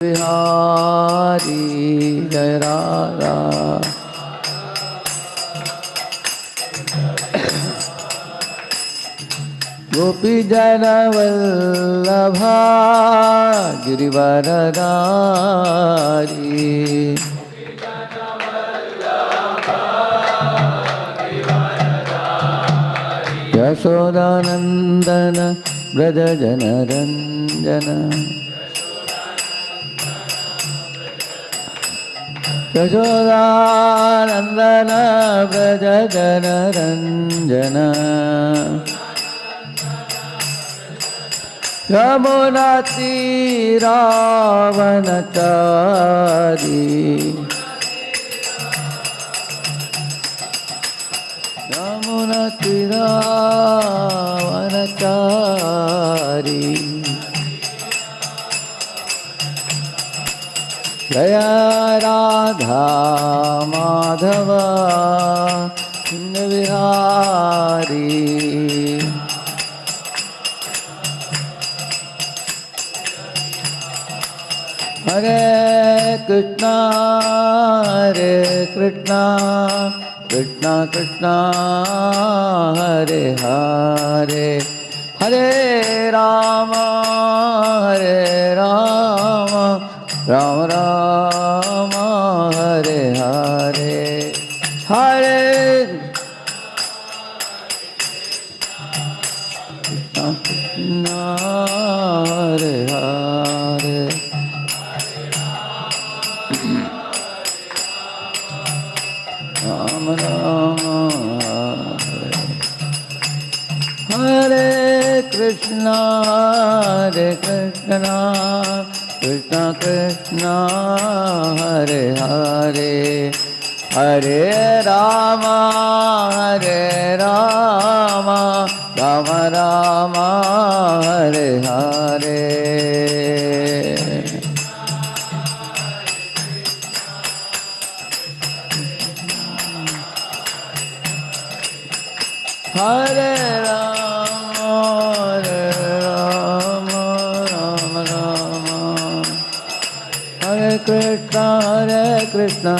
बिहारी जय राधा। गोपी जन वल्लभा गिरिवरधारी। यशोदानंदन व्रज जन रंजन। यशोदानंदन व्रज जन रंजन। यमुना तीरावनचारी। यमुना तीरावनचारी। जय राधा माधव कुंज विहारी। हरे कृष्णा कृष्णा कृष्णा हरे हरे। हरे राम राम राम हरे हरे। हरे कृष्णा हरे हरे। राम राम हरे कृष्णा कृष्णा कृष्णा हरे हरे। हरे राम राम राम हरे हरे। हरे राम राम राम। हरे कृष्णा कृष्णा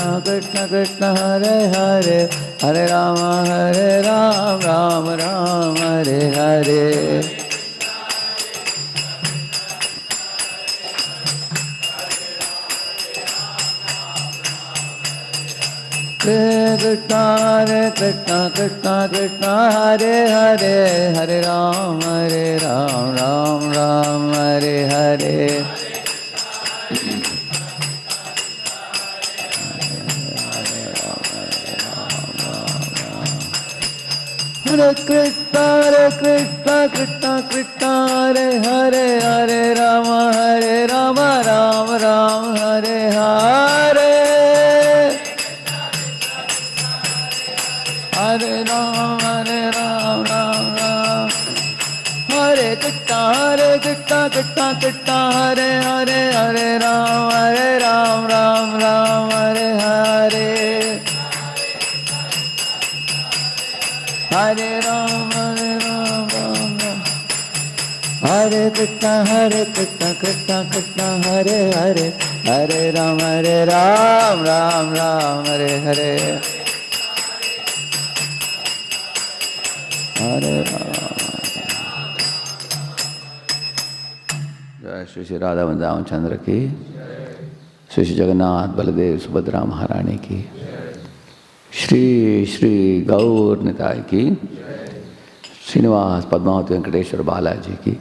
कृष्णा हरे हरे। हरे राम राम राम हरे हरे। कृष्णा कृष्णा हरे हरे। हरे राम राम राम हरे हरे। हरे कृष्णा कृष्णा हरे हरे। हरे राम राम राम हरे हरे। हरे राम राम राम। हरे कृष्णा कृष्णा हरे हरे। हरे राम राम राम हरे हरे। हरे राम राम। हरे कृष्णा कृष्णा हरे हरे। हरे राम राम हरे हरे। हरे राम। जय श्री श्री राधा वृंदावन चंद्र की। श्री श्री जगन्नाथ बलदेव सुभद्रा महारानी की। श्री श्री गौर निताय की। श्रीनिवास पद्मावती वेंकटेश्वर बालाजी की।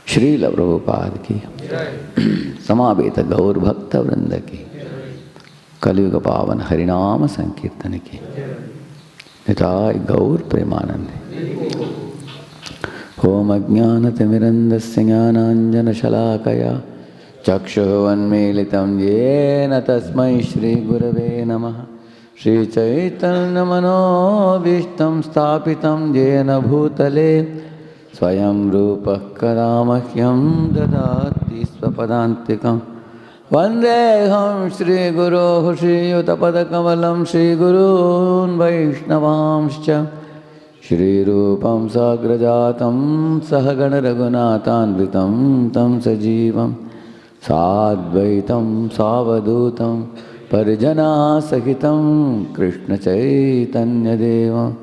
श्रील प्रभुपाद की। समावेत गौर भक्त वृंद की। कलियुग पावन हरिनाम संकीर्तन की। निताय गौर प्रेमानंद। ओम अज्ञानतिमिरन्धस्य ज्ञानाञ्जनशलाकया चक्षुरुन्मीलितं येन तस्मै श्रीगुरवे नमः। श्रीचैतन्यमनोभीष्टं स्थापितं येन भूतले स्वयं रूपः कदा मह्यं ददाति स्वपदान्तिकं। वन्देऽहं श्रीगुरोः श्रीयुतपदकमलं श्रीगुरून् वैष्णवांश्च। श्रीरूपं साग्रजातं सहगणरघुनाथान्वितं तं सजीवं Sadvaitam Savadutam Parijana Sahitam Krishna Chaitanya Deva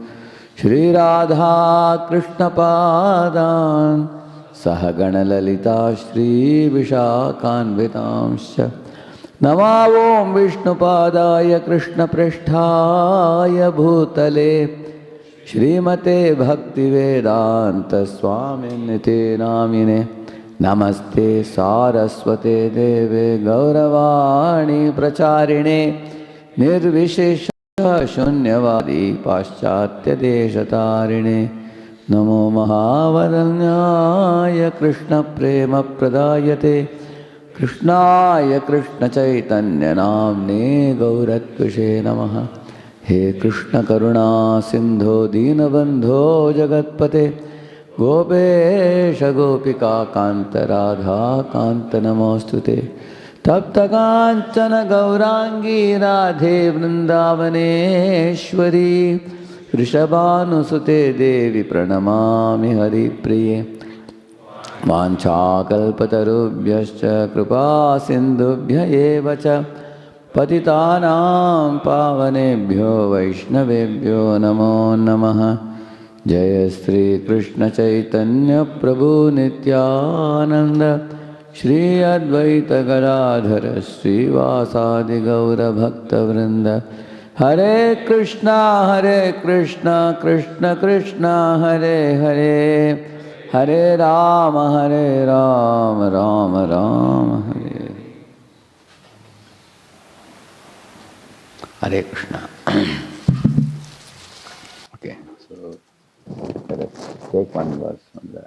Shri Radha Krishna Padan Sahagana Lalita Shri Vishakanvitamscha Namavom Vishnu Padaya Krishna Prishthaya Bhutale Shrimate Bhakti Vedanta Swaminite Namine Namaste Saraswate Deve Gauravani Pracharine Nirvishesha Shunyavadi Paschatya Deshatarine Namo Mahavadanyaya Krishna Prema Pradayate Krishnaya Krishna Chaitanya Namne Gauratvishe Namaha He Krishna Karuna Sindho Dinabandho Jagatpate Gopesha Gopika Kanta Radha Kanta Namostute Tapta Kanchana Gaurangi Radhe Vrindavaneshwari Rishabhanusute Devi Pranamami Hari Priye Vanchakalpatarubhyascha Kripa Sindhubhya Evacha Patitanam Pavanebhyo Vaishnavebhyo Namo Namaha Jaya Sri Krishna Chaitanya Prabhu Nityananda Shri Advaita Gadadhara Shri Vasadi Gaura Bhakta Vrinda Hare Krishna Krishna Krishna Hare Hare Hare Rama Rama Rama Hare Hare Krishna. Okay, so let us take one verse from the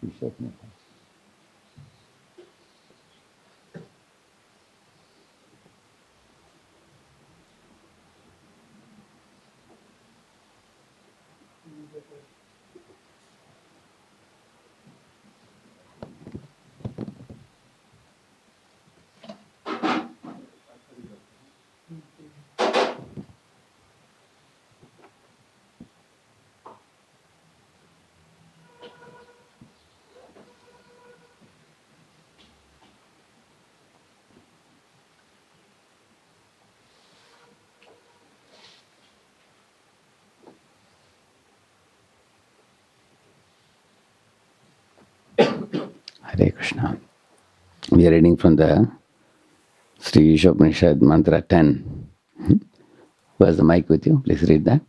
Isopanishad. Hare Krishna. We are reading from the Sri Isopanishad Mantra 10. Who has the mic with you? Please read that.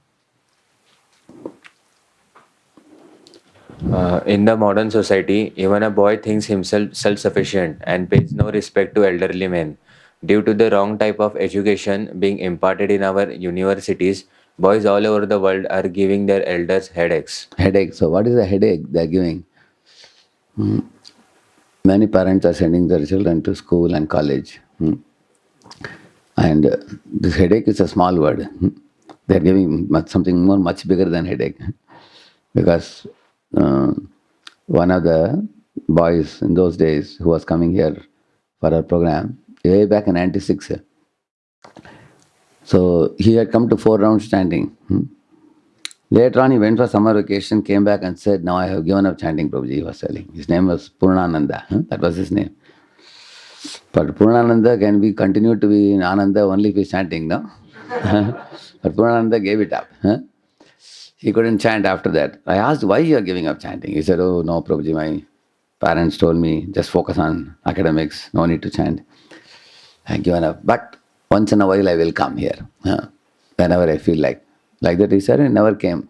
In the modern society, even a boy thinks himself self-sufficient and pays no respect to elderly men. Due to the wrong type of education being imparted in our universities, boys all over the world are giving their elders headaches. Headache. So what is the headache they are giving? Many parents are sending their children to school and college. And this headache is a small word. They are giving something much bigger than headache. Because one of the boys in those days who was coming here for our program, way back in 96, so he had come to 4 rounds chanting. Later on, he went for summer vacation, came back and said, "Now I have given up chanting," Prabhuji, he was telling. His name was Purnananda. That was his name. But Purnananda can be continued to be in Ananda only if he's chanting, no? But Purnananda gave it up. He couldn't chant after that. I asked, why you are giving up chanting? He said, "Oh, no, Prabhuji, my parents told me, just focus on academics, no need to chant. I've given up. But once in a while I will come here, whenever I feel like." Like that he said, and never came.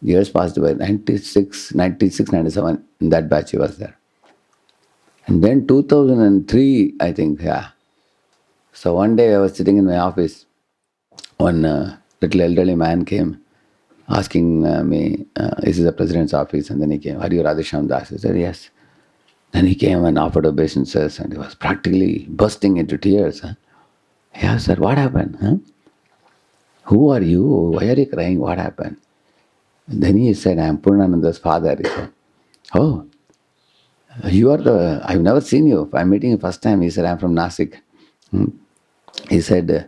Years passed by, 96, 97, in that batch he was there. And then 2003, I think, yeah. So one day I was sitting in my office, one little elderly man came asking me, "Is this the president's office?" And then he came, "Are you Radheshyamdas?" I said, "Yes." Then he came and offered obeisances and he was practically bursting into tears. Yeah, sir, what happened? Who are you? Why are you crying? What happened? And then he said, "I am Purnananda's father." He said, "Oh, you are the, I've never seen you. I'm meeting you first time." He said, "I'm from Nasik." He said,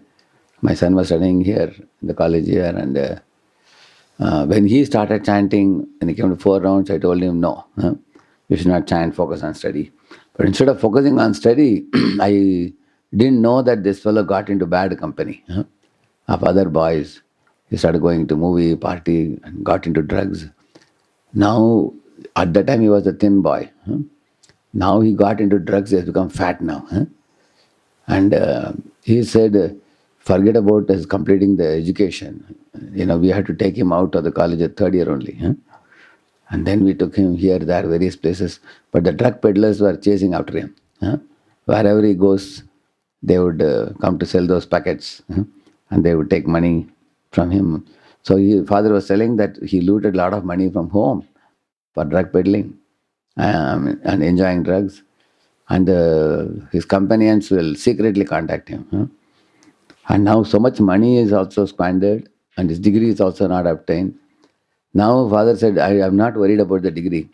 "My son was studying here, in the college here, and When he started chanting, when he came to 4 rounds, I told him, no, you should not chant, focus on study. But instead of focusing on study, I didn't know that this fellow got into bad company of other boys. He started going to movie, party, and got into drugs. Now, at that time, he was a thin boy. Now he got into drugs, he has become fat now. And he said, forget about his completing the education. We had to take him out of the college at third year only. And then we took him here, there, various places. But the drug peddlers were chasing after him. Wherever he goes, they would come to sell those packets. And they would take money from him. So his father was telling that he looted a lot of money from home for drug peddling and enjoying drugs. And his companions will secretly contact him. And now so much money is also squandered and his degree is also not obtained. Now father said, I am not worried about the degree.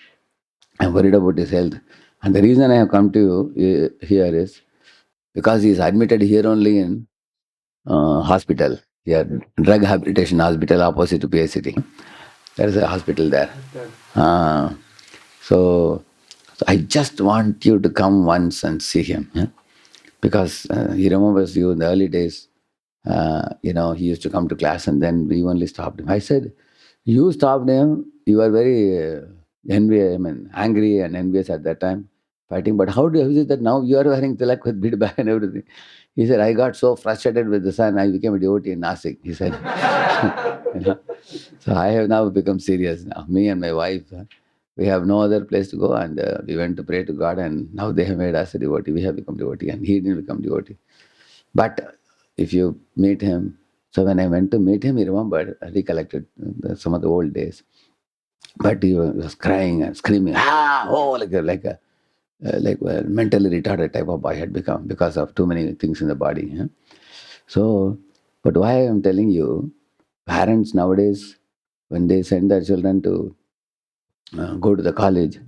I am worried about his health. And the reason I have come to you here is because he is admitted here only in hospital. Here, drug rehabilitation hospital opposite to PSCT. There is a hospital there. Uh, so, so I just want you to come once and see him. Because he remembers you in the early days. He used to come to class and then we only stopped him. I said, you stopped him. You were very angry and envious at that time, fighting. But how is it that now you are wearing tilak with bead bag and everything? He said, I got so frustrated with the sun, I became a devotee in Nasik. He said, you know. So I have now become serious now. Me and my wife, we have no other place to go, and we went to pray to God, and now they have made us a devotee. We have become devotee, and he didn't become devotee. But if you meet him, so when I went to meet him, he remembered, recollected some of the old days. But he was crying and screaming, like a mentally retarded type of boy had become because of too many things in the body. So, but why I am telling you, parents nowadays, when they send their children to go to the college,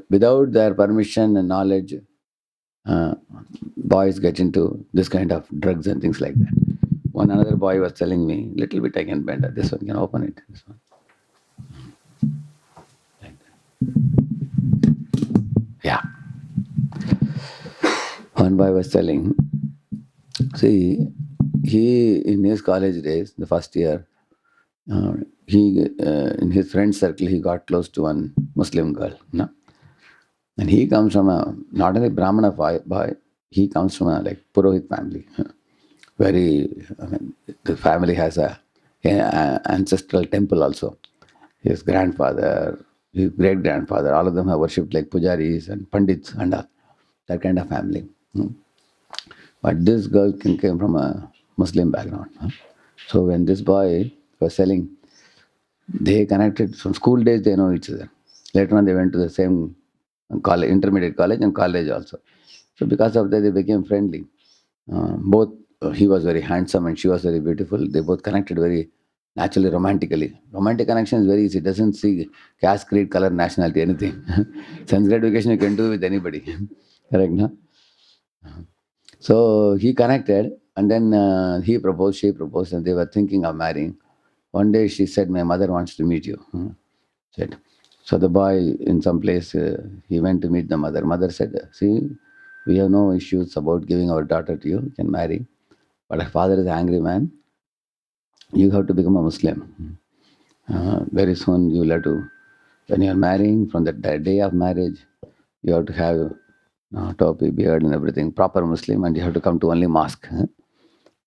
without their permission and knowledge, uh, boys get into this kind of drugs and things like that. One another boy was telling me, little bit I can bend it. This one can open it. This one. Like that. Yeah. One boy was telling, see, he in his college days, the first year, he in his friend circle he got close to one Muslim girl. No? And he comes from a not only Brahmana boy, he comes from a like Purohit family. The family has a ancestral temple also. His grandfather, his great grandfather, all of them have worshipped like pujaris and pandits and all, that kind of family. But this girl came from a Muslim background. So when this boy was selling, they connected from school days, they know each other. Later on, they went to the same college, intermediate college and college also. So because of that, they became friendly. Both, he was very handsome and she was very beautiful. They both connected very naturally, romantically. Romantic connection is very easy. It doesn't see caste, creed, color, nationality, anything. Sense gratification you can do with anybody. Correct, no? So he connected and then he proposed, she proposed, and they were thinking of marrying. One day she said, my mother wants to meet you. Said. So the boy in some place, he went to meet the mother. Mother said, see, we have no issues about giving our daughter to you. You can marry. But her father is an angry man. You have to become a Muslim. Very soon you will have to, when you are marrying, from the day of marriage, you have to have topi, beard and everything, proper Muslim, and you have to come to only mosque.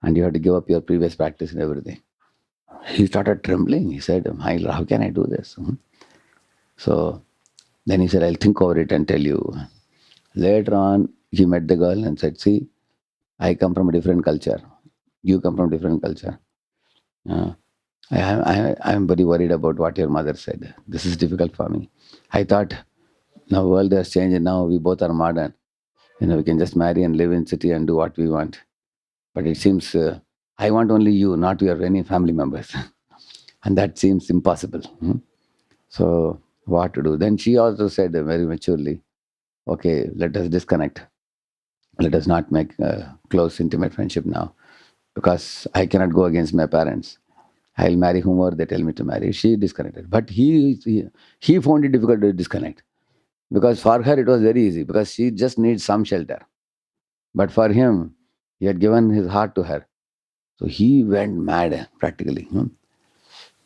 And you have to give up your previous practice and everything. He started trembling. He said, how can I do this? So then he said, I'll think over it and tell you. Later on, he met the girl and said, see, I come from a different culture. You come from a different culture. Uh, I'm very worried about what your mother said. This is difficult for me. I thought, now the world has changed and now we both are modern. We can just marry and live in city and do what we want. But it seems I want only you, not your any family members. And that seems impossible. So what to do? Then she also said very maturely, okay, let us disconnect. Let us not make a close, intimate friendship now because I cannot go against my parents. I'll marry whomever they tell me to marry. She disconnected. But he found it difficult to disconnect. Because for her it was very easy, because she just needs some shelter. But for him, he had given his heart to her. So he went mad practically.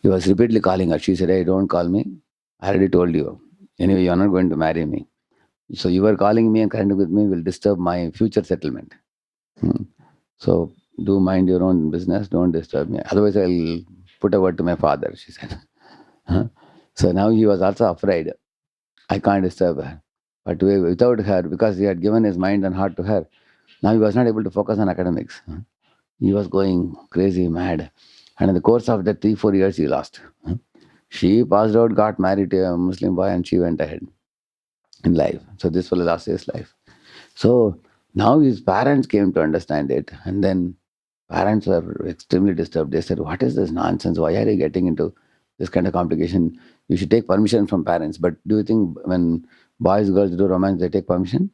He was repeatedly calling her. She said, "Hey, don't call me. I already told you. Anyway, you're not going to marry me. So you are calling me and connecting with me will disturb my future settlement. Hmm. So do mind your own business. Don't disturb me. Otherwise, I'll put a word to my father," she said. So now he was also afraid. I can't disturb her. But without her, because he had given his mind and heart to her, now he was not able to focus on academics. He was going crazy, mad. And in the course of the 3-4 years, he lost. She passed out, got married to a Muslim boy, and she went ahead in life. So this fellow lost his life. So now his parents came to understand it. And then parents were extremely disturbed. They said, "What is this nonsense? Why are you getting into this kind of complication? You should take permission from parents." But do you think when boys, girls do romance, they take permission?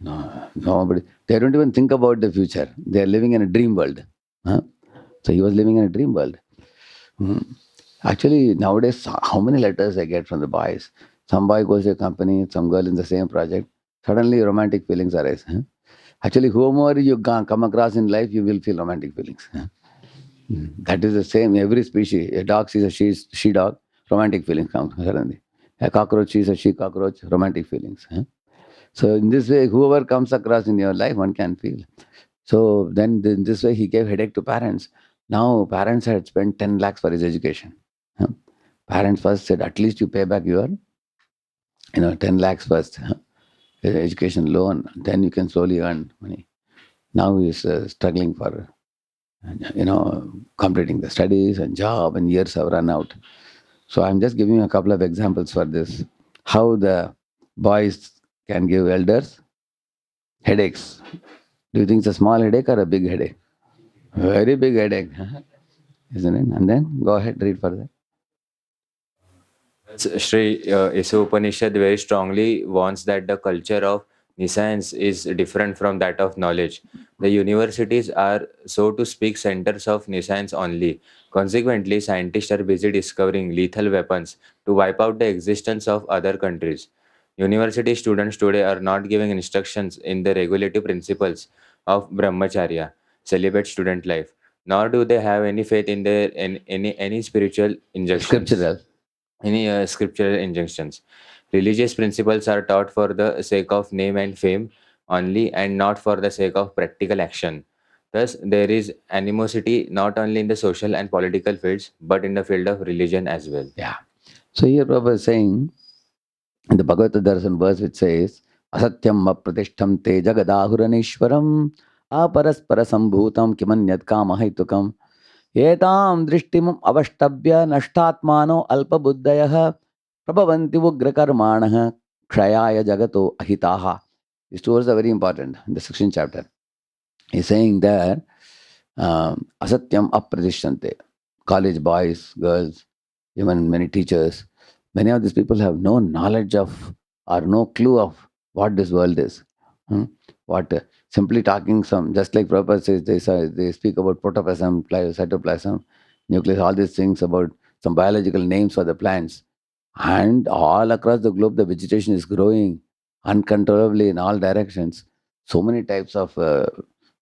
No, nobody. They don't even think about the future. They are living in a dream world. Huh? So he was living in a dream world. Hmm. Actually, nowadays, how many letters I get from the boys? Some boy goes to a company, some girl in the same project. Suddenly, romantic feelings arise. Huh? Actually, whomever you come across in life, you will feel romantic feelings. Huh? That is the same. Every species. A dog sees a she dog, romantic feelings come suddenly. A cockroach sees a she cockroach, romantic feelings. Huh? So in this way, whoever comes across in your life, one can feel. So then in this way, he gave headache to parents. Now parents had spent 10 lakhs for his education. Huh? Parents first said, "At least you pay back your, 10 lakhs first, education loan. Then you can slowly earn money." Now he's struggling for, completing the studies and job, and years have run out. So I'm just giving you a couple of examples for this. How the boys can give elders headaches. Do you think it's a small headache or a big headache? Very big headache, isn't it? And then go ahead, read further. Sri Isopanishad very strongly warns that the culture of nissance is different from that of knowledge. The universities are, so to speak, centers of nissance only. Consequently, scientists are busy discovering lethal weapons to wipe out the existence of other countries. University students today are not giving instructions in the regulative principles of brahmacharya, celibate student life, nor do they have any faith in their in any spiritual injunctions, Scriptural. any scriptural injunctions. Religious principles are taught for the sake of name and fame only, and not for the sake of practical action. Thus, there is animosity not only in the social and political fields, but in the field of religion as well. Yeah. So here Prabhupada is saying in the Bhagavad-Gita, there is a verse which says, "Asatyam apratishtam te jagadahuranishwaram aparaspara sambhutam kimanyat kamahaitukam etam drishtimum avashtabhya nashtatmano alpabuddhayah prabhavanti ugrakarmanah kshayaya jagato ahitaha." These two words are very important in the 16th chapter. He's saying there, asatyam apradishyante. College boys, girls, even many teachers, many of these people have no knowledge of or no clue of what this world is. Hmm? What simply talking some, just like Prabhupada says, they speak about protoplasm, cytoplasm, nucleus, all these things about some biological names for the plants. And all across the globe, the vegetation is growing uncontrollably in all directions. So many types of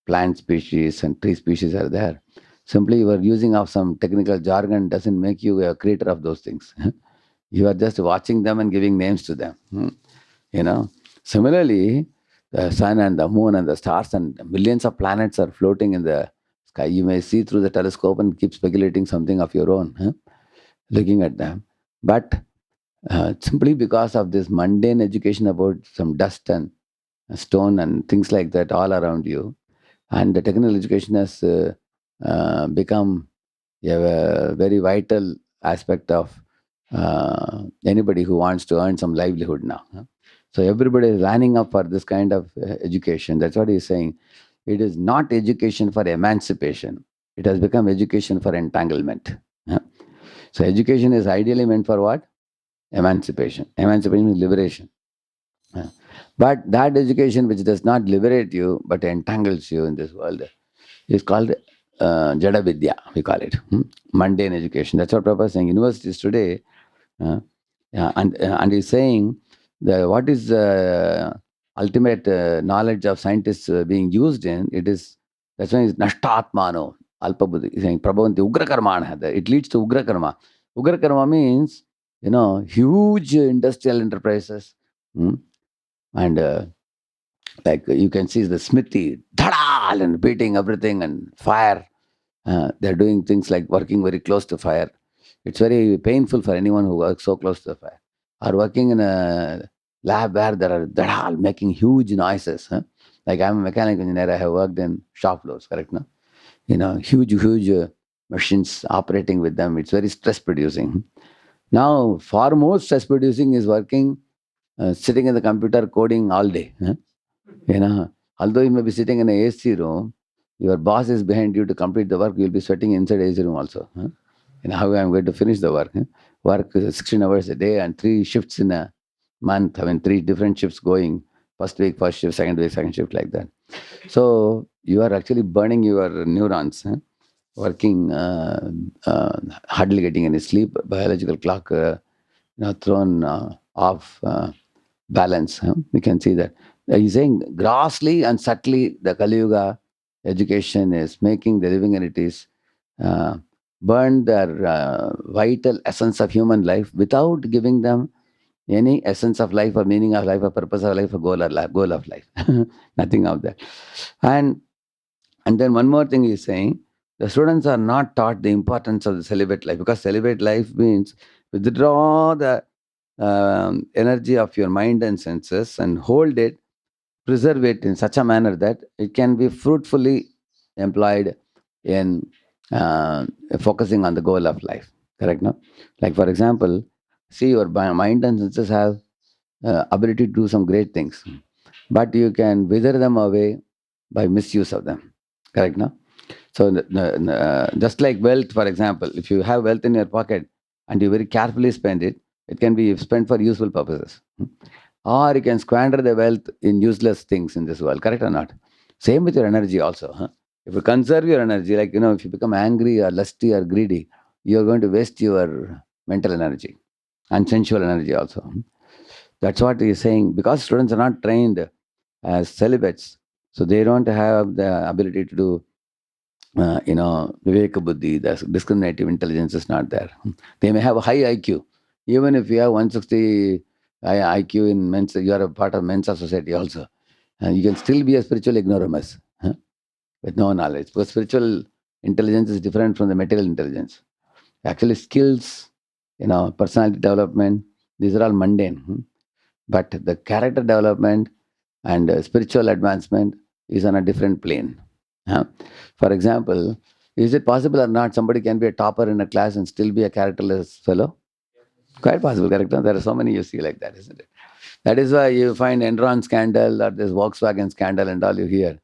plant species and tree species are there. Simply you are using of some technical jargon doesn't make you a creator of those things. You are just watching them and giving names to them. You know. Similarly, the sun and the moon and the stars and millions of planets are floating in the sky. You may see through the telescope and keep speculating something of your own, looking at them. But simply because of this mundane education about some dust and stone and things like that all around you, and the technical education has become a very vital aspect of anybody who wants to earn some livelihood now. So everybody is lining up for this kind of education. That's what he's saying. It is not education for emancipation. It has become education for entanglement. huh? So education is ideally meant for what? Emancipation. Emancipation is liberation. huh? But that education which does not liberate you but entangles you in this world is called Jada Vidya, we call it. Mundane education. That's what Prabhupada is saying. Universities today, and he's saying what is ultimate knowledge of scientists being used in, it is, that's why it's Nashtatmano, Alpa Buddhi. He's saying, Prabhavanti Ugra Karmana. It leads to Ugra Karma. Ugra Karma means, huge industrial enterprises. And like you can see the smithy, dhadal, and beating everything and fire. They're doing things like working very close to fire. It's very painful for anyone who works so close to the fire. Or working in a lab where there are dhadal making huge noises. Like I'm a mechanical engineer, I have worked in shop floors, correct? No? Huge machines operating with them. It's very stress producing. Now, far more stress producing is working, sitting in the computer coding all day. Although you may be sitting in an AC room, your boss is behind you to complete the work, you'll be sweating inside AC room also. How I'm going to finish the work? Work 16 hours a day and 3 shifts in a month. 3 different shifts going. First week, first shift, second week, second shift, like that. So you are actually burning your neurons, working, hardly getting any sleep, biological clock thrown off balance. We can see that. He's saying grossly and subtly the Kali Yuga education is making the living entities burn their vital essence of human life without giving them any essence of life or meaning of life or purpose of life or goal of life. Nothing of that. And then one more thing he's saying, the students are not taught the importance of the celibate life, because celibate life means withdraw the energy of your mind and senses and hold it, preserve it in such a manner that it can be fruitfully employed in focusing on the goal of life. Correct, no? Like for example, see, your mind and senses have ability to do some great things, but you can wither them away by misuse of them. Correct, no? So just like wealth, for example, if you have wealth in your pocket and you very carefully spend it, it can be spent for useful purposes. Or you can squander the wealth in useless things in this world. Correct or not? Same with your energy also. If you conserve your energy, like, if you become angry or lusty or greedy, you're going to waste your mental energy and sensual energy also. That's what he's saying. Because students are not trained as celibates, so they don't have the ability to do, Viveka Buddhi, the discriminative intelligence is not there. They may have a high IQ. Even if you have 160 IQ in men's, you are a part of Mensa society also. You can still be a spiritual ignoramus with no knowledge. Because spiritual intelligence is different from the material intelligence. Actually, skills, personality development, these are all mundane. But the character development and spiritual advancement is on a different plane. For example, is it possible or not somebody can be a topper in a class and still be a characterless fellow? Quite possible, correct? There are so many you see like that, isn't it? That is why you find Enron scandal or this Volkswagen scandal and all you hear.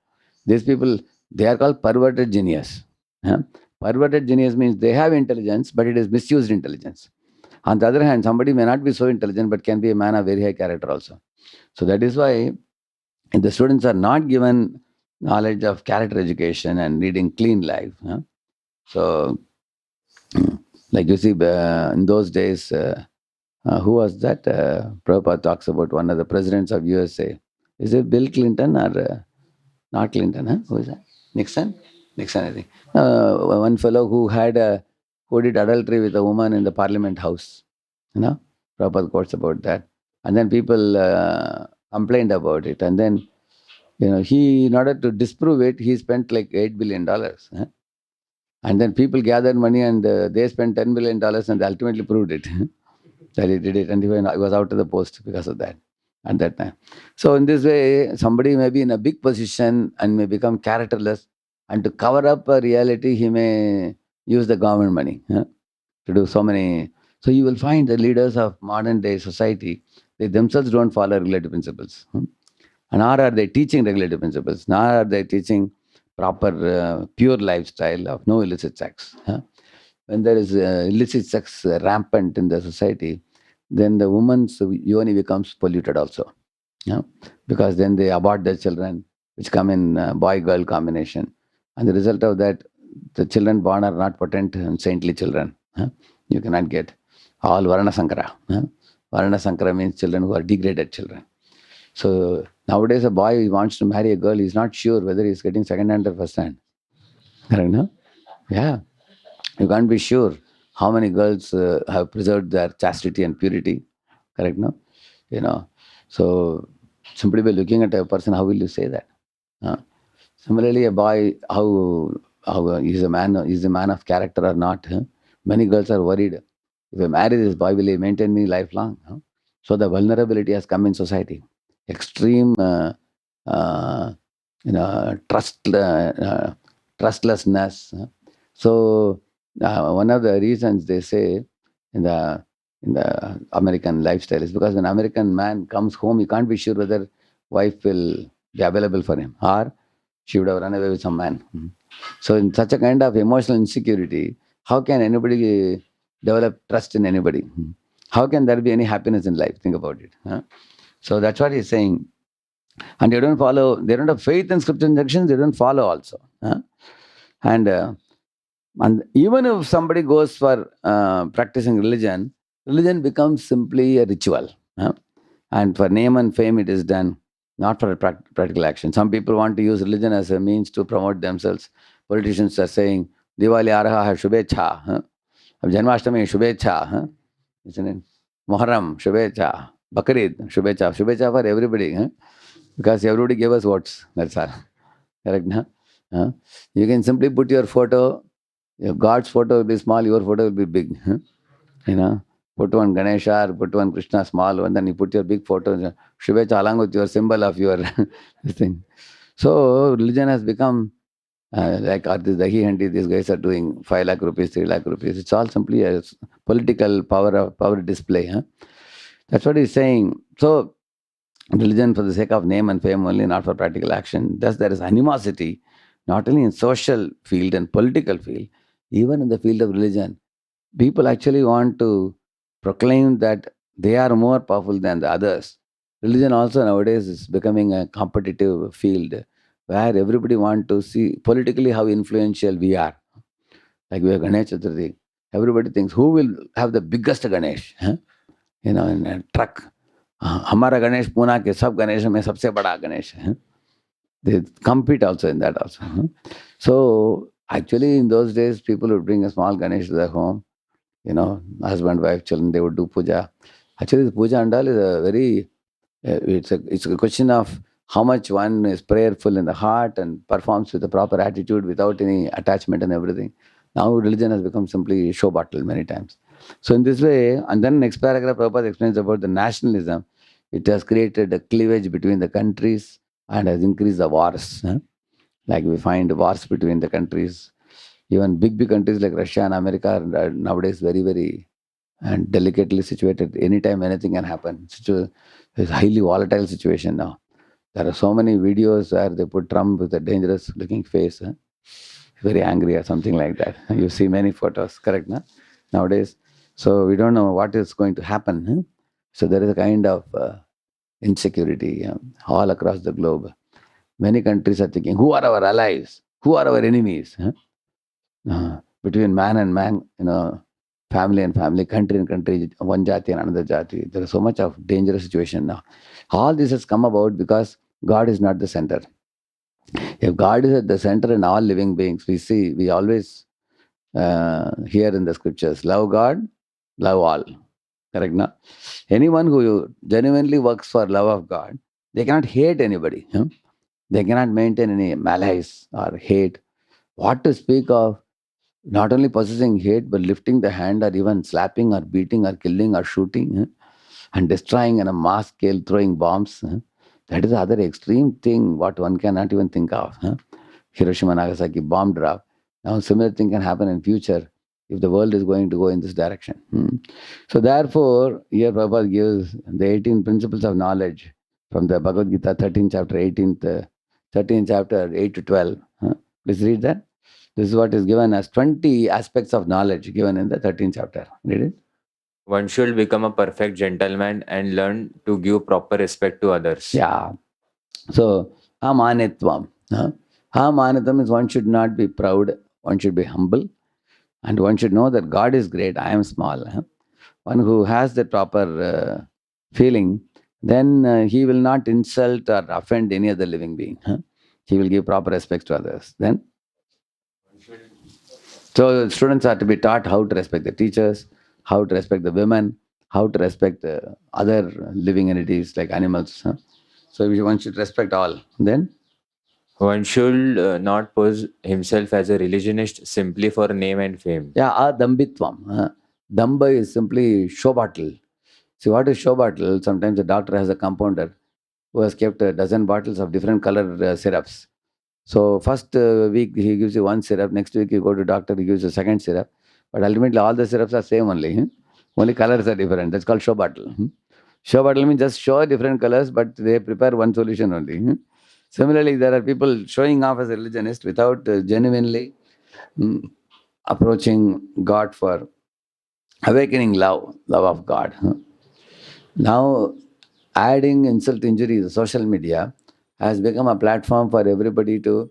These people, they are called perverted genius. Perverted genius means they have intelligence, but it is misused intelligence. On the other hand, somebody may not be so intelligent, but can be a man of very high character also. So that is why the students are not given knowledge of character education and leading clean life. So, like you see, in those days, who was that? Prabhupada talks about one of the presidents of USA. Is it Bill Clinton or not Clinton? Who is that? Nixon? Nixon, I think. One fellow who did adultery with a woman in the Parliament House. Prabhupada quotes about that. And then people complained about it. And then, he, in order to disprove it, he spent like $8 billion. And then people gathered money and they spent $10 billion and they ultimately proved it. That he did it, and he was out of the post because of that at that time. So in this way, somebody may be in a big position and may become characterless, and to cover up a reality, he may use the government money to do so many. So you will find the leaders of modern day society, they themselves don't follow regulative principles. And nor are they teaching regulative principles, nor are they teaching proper pure lifestyle of no illicit sex. When there is illicit sex rampant in the society, then the woman's yoni becomes polluted also. Because then they abort their children, which come in boy-girl combination. And the result of that, the children born are not potent and saintly children. You cannot get all Varna Sankara. Varna Sankara means children who are degraded children. So nowadays a boy wants to marry a girl, he's not sure whether he's getting second hand or first hand. Correct, no? Yeah. You can't be sure how many girls have preserved their chastity and purity. Correct, no? So simply by looking at a person, how will you say that? Similarly, a boy, how is a man of character or not? Many girls are worried. If I marry this boy, will he maintain me lifelong? So the vulnerability has come in society. Extreme, uh, trustlessness. So one of the reasons they say in the American lifestyle is because when American man comes home, he can't be sure whether wife will be available for him or she would have run away with some man. So in such a kind of emotional insecurity, how can anybody develop trust in anybody? How can there be any happiness in life? Think about it. So that's what he's saying. And they don't have faith in scripture instructions, they don't follow also. And even if somebody goes for practicing religion becomes simply a ritual. And for name and fame it is done, not for a practical action. Some people want to use religion as a means to promote themselves. Politicians are saying, Diwali aa raha hai, shubhecha. Janmashtami, shubhecha. Isn't it? Muharram, shubhecha. Bakrid, shubhecha. Shubhecha for everybody. Because everybody gave us votes. That's all. Correct, no? You can simply put your photo. If God's photo will be small, your photo will be big. Put one Ganesha or put one Krishna small one, then you put your big photo, Shubhecha along with your symbol of your thing. So religion has become like this Dahi Handi, these guys are doing 5 lakh rupees, 3 lakh rupees. It's all simply a political power display. That's what he's saying. So religion for the sake of name and fame only, not for practical action. Thus there is animosity, not only in social field and political field, even in the field of religion. People actually want to proclaim that they are more powerful than the others. Religion also nowadays is becoming a competitive field where everybody want to see politically how influential we are. Like we have Ganesh Chaturthi. Everybody thinks who will have the biggest Ganesh, in a truck. हमारा गणेश पूना के सब गणेश में सबसे बड़ा गणेश है. They compete also in that also. So actually in those days people would bring a small Ganesh to their home. Husband, wife, children, they would do puja. Actually, the puja and all is a very, it's a question of how much one is prayerful in the heart and performs with a proper attitude without any attachment and everything. Now religion has become simply show battle many times. So in this way, and then next paragraph, Prabhupada explains about the nationalism. It has created a cleavage between the countries and has increased the wars. Like we find wars between the countries. Even big countries like Russia and America are nowadays very, very and delicately situated. Anytime anything can happen. It's a highly volatile situation now. There are so many videos where they put Trump with a dangerous looking face, very angry or something like that. You see many photos, correct? No? Nowadays. So we don't know what is going to happen. So there is a kind of insecurity all across the globe. Many countries are thinking, who are our allies? Who are our enemies? Between man and man, family and family, country and country, one jati and another jati. There is so much of dangerous situation now. All this has come about because God is not the center. If God is at the center in all living beings, we always hear in the scriptures, love God, love all. Correct, no? Anyone who genuinely works for love of God, they cannot hate anybody. They cannot maintain any malice or hate. What to speak of not only possessing hate, but lifting the hand or even slapping or beating or killing or shooting and destroying on a mass scale, throwing bombs. That is the other extreme thing what one cannot even think of. Hiroshima Nagasaki bomb drop. Now similar thing can happen in future if the world is going to go in this direction. So therefore, here Prabhupada gives the 18 principles of knowledge from the Bhagavad-Gita, 13th chapter 8 to 12. Please read that. This is what is given as 20 aspects of knowledge given in the 13th chapter. Read it. One should become a perfect gentleman and learn to give proper respect to others. Yeah. So, amanitvam. Amanitvam is one should not be proud one should be humble, and one should know that God is great, I am small. One who has the proper feeling, then he will not insult or offend any other living being. He will give proper respect to others. Then, so students are to be taught how to respect the teachers, how to respect the women, how to respect other living entities like animals. So one should respect all. Then, one should not pose himself as a religionist simply for name and fame. yeah, adambitvam. Damba is simply show bottle. See, what is show bottle? Sometimes the doctor has a compounder who has kept a dozen bottles of different color syrups. So first week he gives you one syrup. Next week you go to doctor, he gives you a second syrup. But ultimately all the syrups are same only. Only colors are different. That's called show bottle. Show bottle means just show different colors, but they prepare one solution only. Similarly, there are people showing off as a religionist without genuinely approaching God for awakening love of God. Now, adding insult to injury, the social media has become a platform for everybody to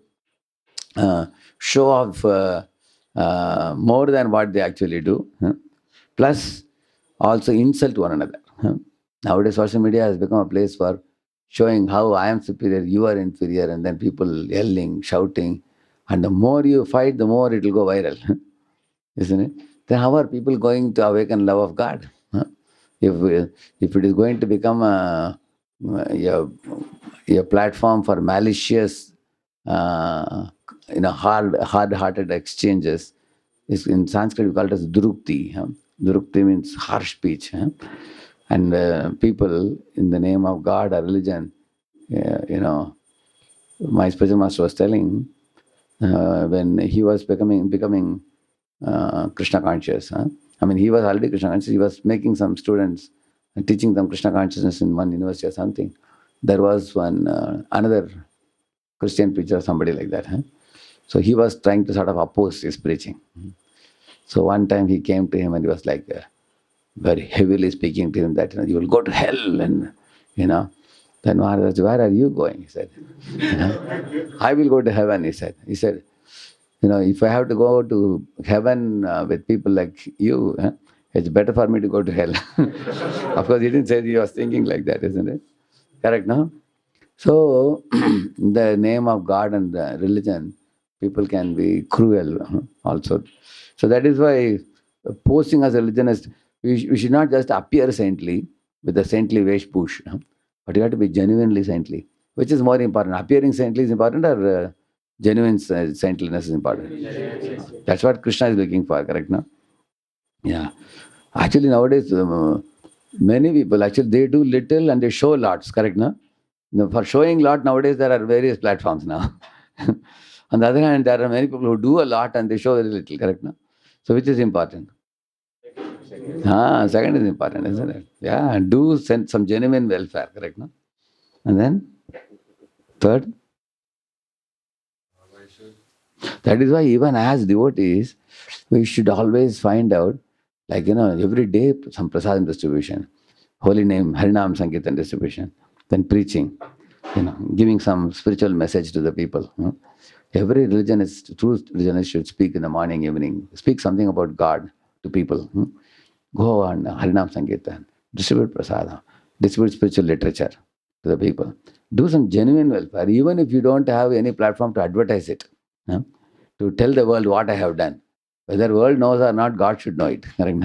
show off more than what they actually do. Plus, also insult one another. Nowadays, social media has become a place for showing how I am superior, you are inferior, and then people yelling, shouting. And the more you fight, the more it will go viral, isn't it? Then how are people going to awaken love of God? If it is going to become a, a platform for malicious, hard-hearted exchanges, is in Sanskrit we call it as durukti. Durukti means harsh speech. And people in the name of God or religion, my spiritual master was telling when he was becoming Krishna conscious. I mean, he was already Krishna conscious. He was making some students and teaching them Krishna consciousness in one university or something. There was one another Christian preacher, somebody like that. So he was trying to sort of oppose his preaching. So one time he came to him and he was like very heavily speaking to him that you will go to hell, and then Maharaj, where are you going? He said, I will go to heaven. He said, if I have to go to heaven with people like you, it's better for me to go to hell. Of course, he didn't say he was thinking like that, isn't it? Correct, no? So, in the name of God and religion, people can be cruel also. So that is why posing as a religionist, we should not just appear saintly with a saintly vesh push, but you have to be genuinely saintly. Which is more important? Appearing saintly is important, or genuine saintliness is important? That's what Krishna is looking for, correct, no? Yeah. Actually, nowadays, many people, actually, they do little and they show lots, correct, no? No, for showing lot, nowadays, there are various platforms now. On the other hand, there are many people who do a lot and they show very little, correct, no? So, which is important? Second is important, isn't it? Yeah, do send some genuine welfare, correct, no? And then, third, that is why even as devotees, we should always find out, like, every day some prasadam distribution, holy name, Harinam Sankirtan distribution, then preaching, giving some spiritual message to the people. Every religionist, true religionist should speak in the morning, evening, speak something about God to people. Go on Harinam Sankirtan, distribute prasadam, distribute spiritual literature to the people. Do some genuine welfare, even if you don't have any platform to advertise it. To tell the world what I have done. Whether world knows or not, God should know it. Correct?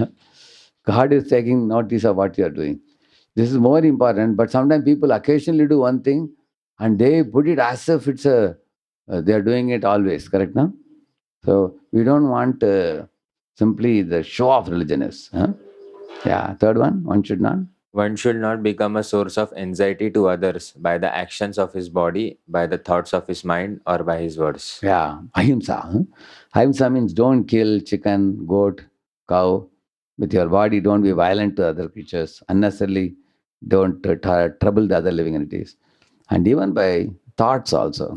God is taking notice of what you are doing. This is more important, but sometimes people occasionally do one thing and they put it as if it's they are doing it always. Correct? No? So we don't want simply the show of religiousness. Yeah. Third one should not. One should not become a source of anxiety to others by the actions of his body, by the thoughts of his mind, or by his words. Yeah, ahimsa. Ahimsa means don't kill chicken, goat, cow with your body. Don't be violent to other creatures. Unnecessarily, don't trouble the other living entities. And even by thoughts also.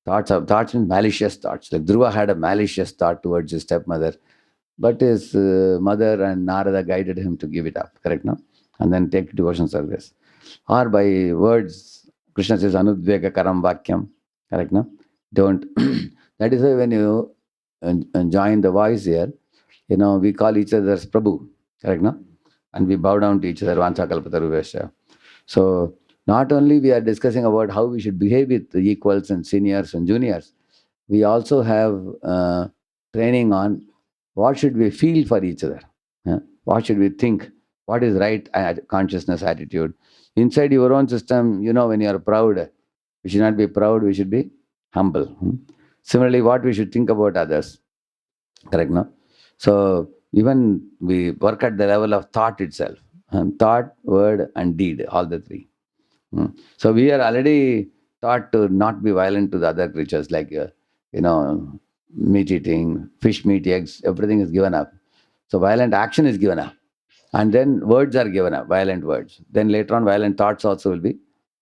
Thoughts means malicious thoughts. Like Dhruva had a malicious thought towards his stepmother, but his mother and Narada guided him to give it up. Correct, no? And then take devotion service. Or by words, Krishna says, Anudvega karam vakyam. Correct, no? Don't. That is why when you join the voice here, we call each other as Prabhu, correct, no? And we bow down to each other, Vancha Kalpataruvesha. So not only we are discussing about how we should behave with the equals and seniors and juniors, we also have training on what should we feel for each other. What should we think? What is right consciousness attitude? Inside your own system, when you are proud, we should not be proud, we should be humble. Similarly, what we should think about others, correct, no? So even we work at the level of thought itself, thought, word, and deed, all the three. So we are already taught to not be violent to the other creatures, like meat eating, fish meat, eggs, everything is given up. So violent action is given up. And then words are given up, violent words. Then later on, violent thoughts also will be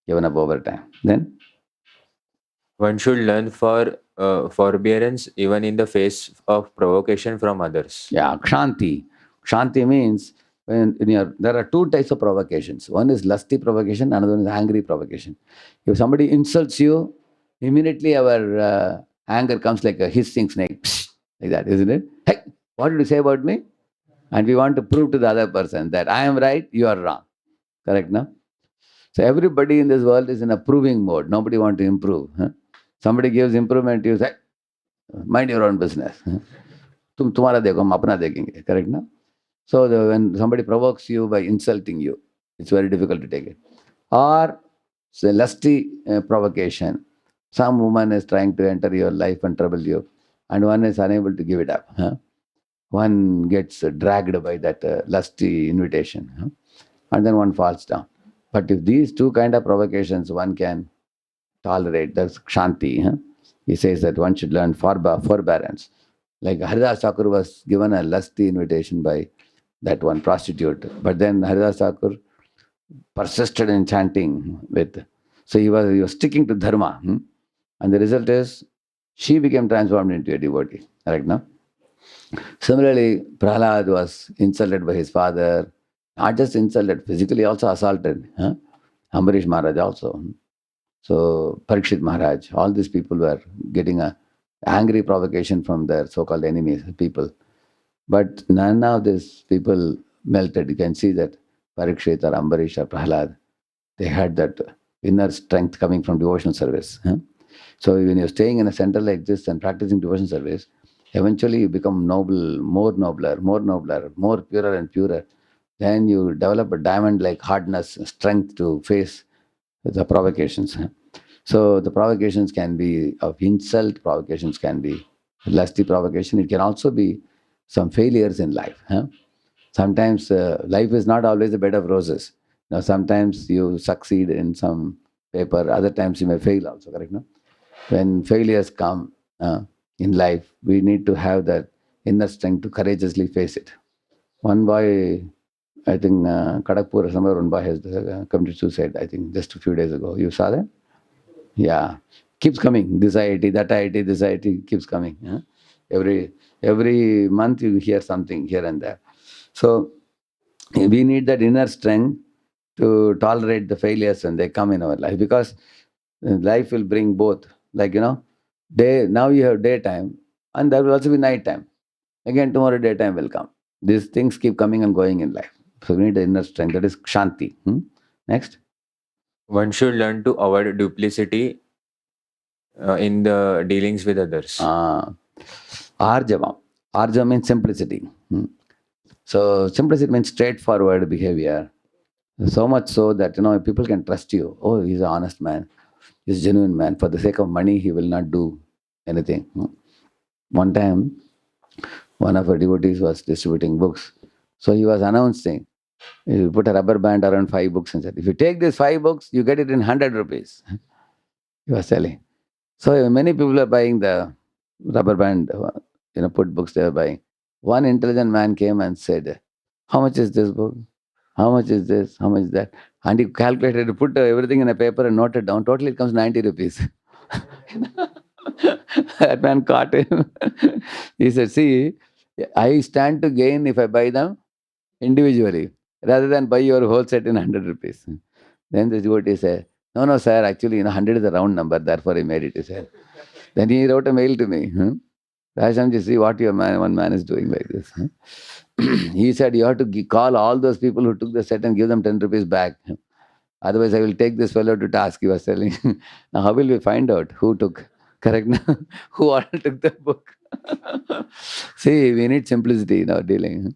given up over time. Then One should learn for forbearance even in the face of provocation from others. yeah, kshanti. Kshanti means there are two types of provocations. One is lusty provocation, another one is angry provocation. If somebody insults you, immediately our anger comes like a hissing snake, psh, like that, isn't it? Hey, what did you say about me? And we want to prove to the other person that I am right, you are wrong. Correct, no? So everybody in this world is in a proving mode. Nobody wants to improve. Somebody gives improvement, you say, mind your own business. तुम्हारा देखो हम अपना देखेंगे, correct, no? So when somebody provokes you by insulting you, it's very difficult to take it. Or say lusty provocation. Some woman is trying to enter your life and trouble you, and one is unable to give it up. One gets dragged by that lusty invitation, and then one falls down. But if these two kind of provocations one can tolerate, that's kshanti. He says that one should learn forbearance. Like Haridas Thakur was given a lusty invitation by that one prostitute, but then Haridas Thakur persisted in chanting with. So he was sticking to dharma, and the result is she became transformed into a devotee. Correct, no? Similarly, Prahlad was insulted by his father, not just insulted, physically also assaulted. Ambarish Maharaj also. So Parikshit Maharaj, all these people were getting a angry provocation from their so-called enemies, people. But none of these people melted. You can see that Parikshit or Ambarish or Prahlad, they had that inner strength coming from devotional service. So when you're staying in a center like this and practicing devotional service, eventually you become noble, more nobler, more purer and purer. Then you develop a diamond-like hardness, strength to face the provocations. So the provocations can be of insult, provocations can be lusty provocation. It can also be some failures in life. Sometimes life is not always a bed of roses. Now, sometimes you succeed in some paper, other times you may fail also, correct? No? When failures come in life, we need to have that inner strength to courageously face it. One boy, I think Kadakpur or somewhere, one boy has committed suicide, I think, just a few days ago. You saw that? Yeah. Keeps coming. This IIT, that IIT, this IIT keeps coming. Every month you hear something here and there. So we need that inner strength to tolerate the failures when they come in our life, because life will bring both. Like, now you have daytime and there will also be nighttime. Again, tomorrow daytime will come. These things keep coming and going in life. So we need the inner strength. That is Shanti. Next. One should learn to avoid duplicity in the dealings with others. Arjava. Arjava means simplicity. So simplicity means straightforward behavior. So much so that people can trust you. Oh, he's an honest man. He's a genuine man. For the sake of money, he will not do anything. One time, one of our devotees was distributing books. So he was announcing, he put a rubber band around 5 books and said, if you take these 5 books, you get it in 100 rupees. He was selling. So many people are buying the rubber band, put books they are buying. One intelligent man came and said, how much is this book? How much is this? How much is that? And he calculated, he put everything in a paper and noted down. Totally it comes 90 rupees. That man caught him. He said, see, I stand to gain if I buy them individually, rather than buy your whole set in 100 rupees. Then the devotee said, no, sir, actually, 100 is a round number, therefore I made it, he said. Then he wrote a mail to me. Radheshyamji, see what one man is doing like this. He said, you have to call all those people who took the set and give them 10 rupees back. Otherwise, I will take this fellow to task, he was telling. Now, how will we find out who took? Correct now? Who all took the book? See, we need simplicity in our dealing.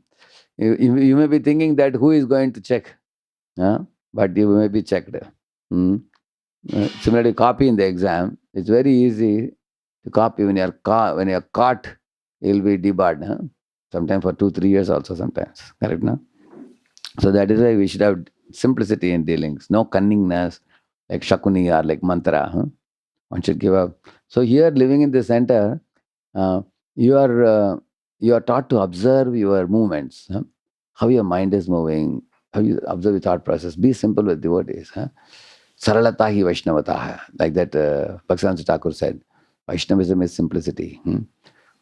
You may be thinking that who is going to check, huh? But you may be checked. Hmm? Similarly, copy in the exam, it's very easy to copy. When you're caught, you'll be debarred. Huh? Sometimes for 2-3 years also sometimes. Correct now? So that is why we should have simplicity in dealings, no cunningness like Shakuni or like mantra. Huh? One should give up. So here, living in the center, uh, you are you are taught to observe your movements, huh? How your mind is moving, how you observe your thought process. Be simple with devotees. Huh? Saralata hi Vaishnavataha, like that Bhaktivedanta Thakur said. Vaishnavism is simplicity. Hmm?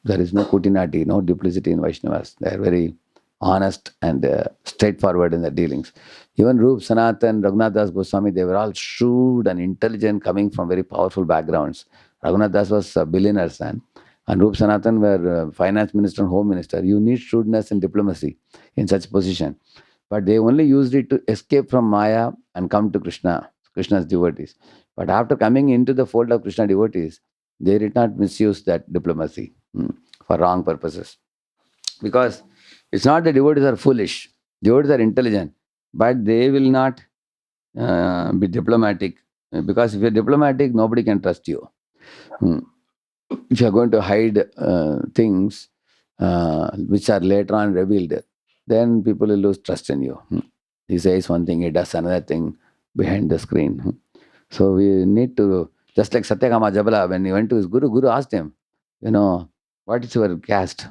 There is no kutinati, no duplicity in Vaishnavas. They are very honest and straightforward in their dealings. Even Rup, Sanatan, Raghunath Das Goswami, they were all shrewd and intelligent, coming from very powerful backgrounds. Raghunath Das was a billionaire's son, and Rup Sanatan were finance minister and home minister. You need shrewdness and diplomacy in such position. But they only used it to escape from Maya and come to Krishna's devotees. But after coming into the fold of Krishna devotees, they did not misuse that diplomacy for wrong purposes. Because it's not the devotees are foolish, devotees are intelligent, but they will not be diplomatic. Because if you're diplomatic, nobody can trust you. Hmm. If you're going to hide things which are later on revealed, then people will lose trust in you. He says one thing, he does another thing behind the screen. So we need to, just like Satyakama Jabala, when he went to his Guru asked him, what is your caste?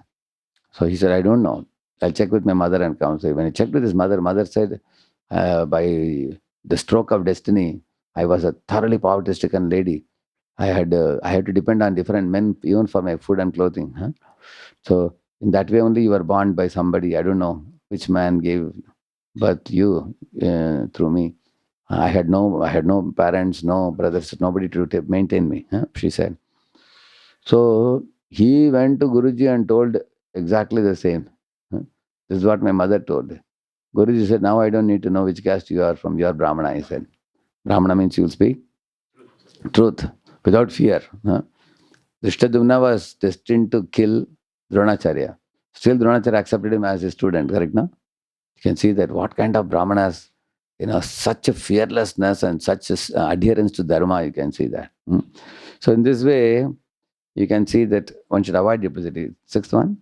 So he said, I don't know. I'll check with my mother and come. So when he checked with his mother said, by the stroke of destiny, I was a thoroughly poverty-stricken lady. I had to depend on different men even for my food and clothing. Huh? So in that way only you were born by somebody. I don't know which man gave birth to you through me. I had no parents, no brothers, nobody to maintain me. Huh? She said. So he went to Guruji and told exactly the same. Huh? This is what my mother told. Guruji said, now I don't need to know which caste you are from. You are Brahmana, he said. Brahmana means you will speak truth without fear. Huh? Drishtadumna was destined to kill Dronacharya. Still Dronacharya accepted him as his student, correct now? You can see that what kind of Brahmanas, such a fearlessness and such adherence to Dharma, you can see that. So in this way, you can see that one should avoid duplicity. Sixth one?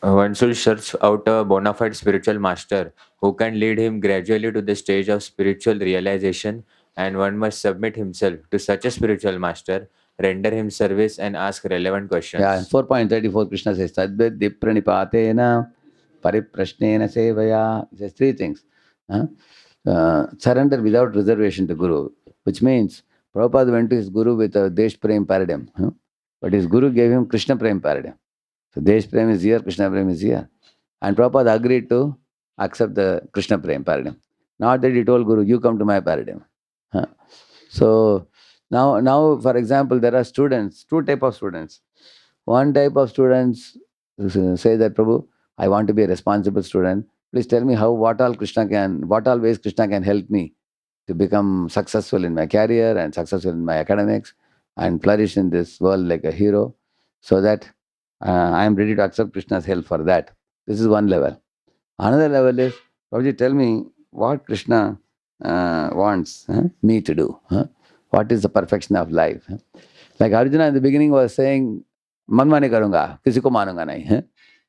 One should search out a bona fide spiritual master who can lead him gradually to the stage of spiritual realization, and one must submit himself to such a spiritual master, render him service, and ask relevant questions. Yeah, in 4.34, Krishna says, Tadvid dipranipatena pariprashnena sevaya. He says three things. Surrender without reservation to Guru, which means Prabhupada went to his Guru with a Desh Prem paradigm, but his Guru gave him Krishna Prem paradigm. So Desh Prem is here, Krishna Prem is here. And Prabhupada agreed to accept the Krishna Prem paradigm. Not that he told Guru, you come to my paradigm. So now, for example, there are students, two type of students. One type of students say that, Prabhu, I want to be a responsible student. Please tell me what all ways Krishna can help me to become successful in my career and successful in my academics and flourish in this world like a hero, so that I am ready to accept Krishna's help for that. This is one level. Another level is, Prabhuji, tell me what Krishna wants me to do. What is the perfection of life? Like Arjuna in the beginning was saying, Manmani karunga, kisi ko manunga nahi.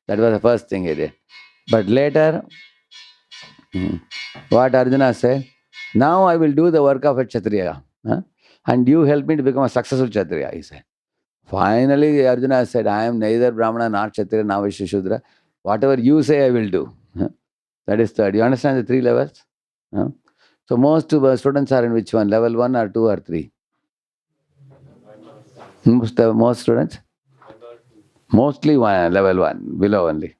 That was the first thing he did. But later, what Arjuna said, now I will do the work of a Kshatriya. And you help me to become a successful Kshatriya, he said. Finally, Arjuna said, I am neither Brahmana nor Kshatriya nor Vaishya Shudra. Whatever you say, I will do. That is third. You understand the three levels? So most students are in which one? Level 1 or 2 or 3? Most students? Mostly level 1, below only.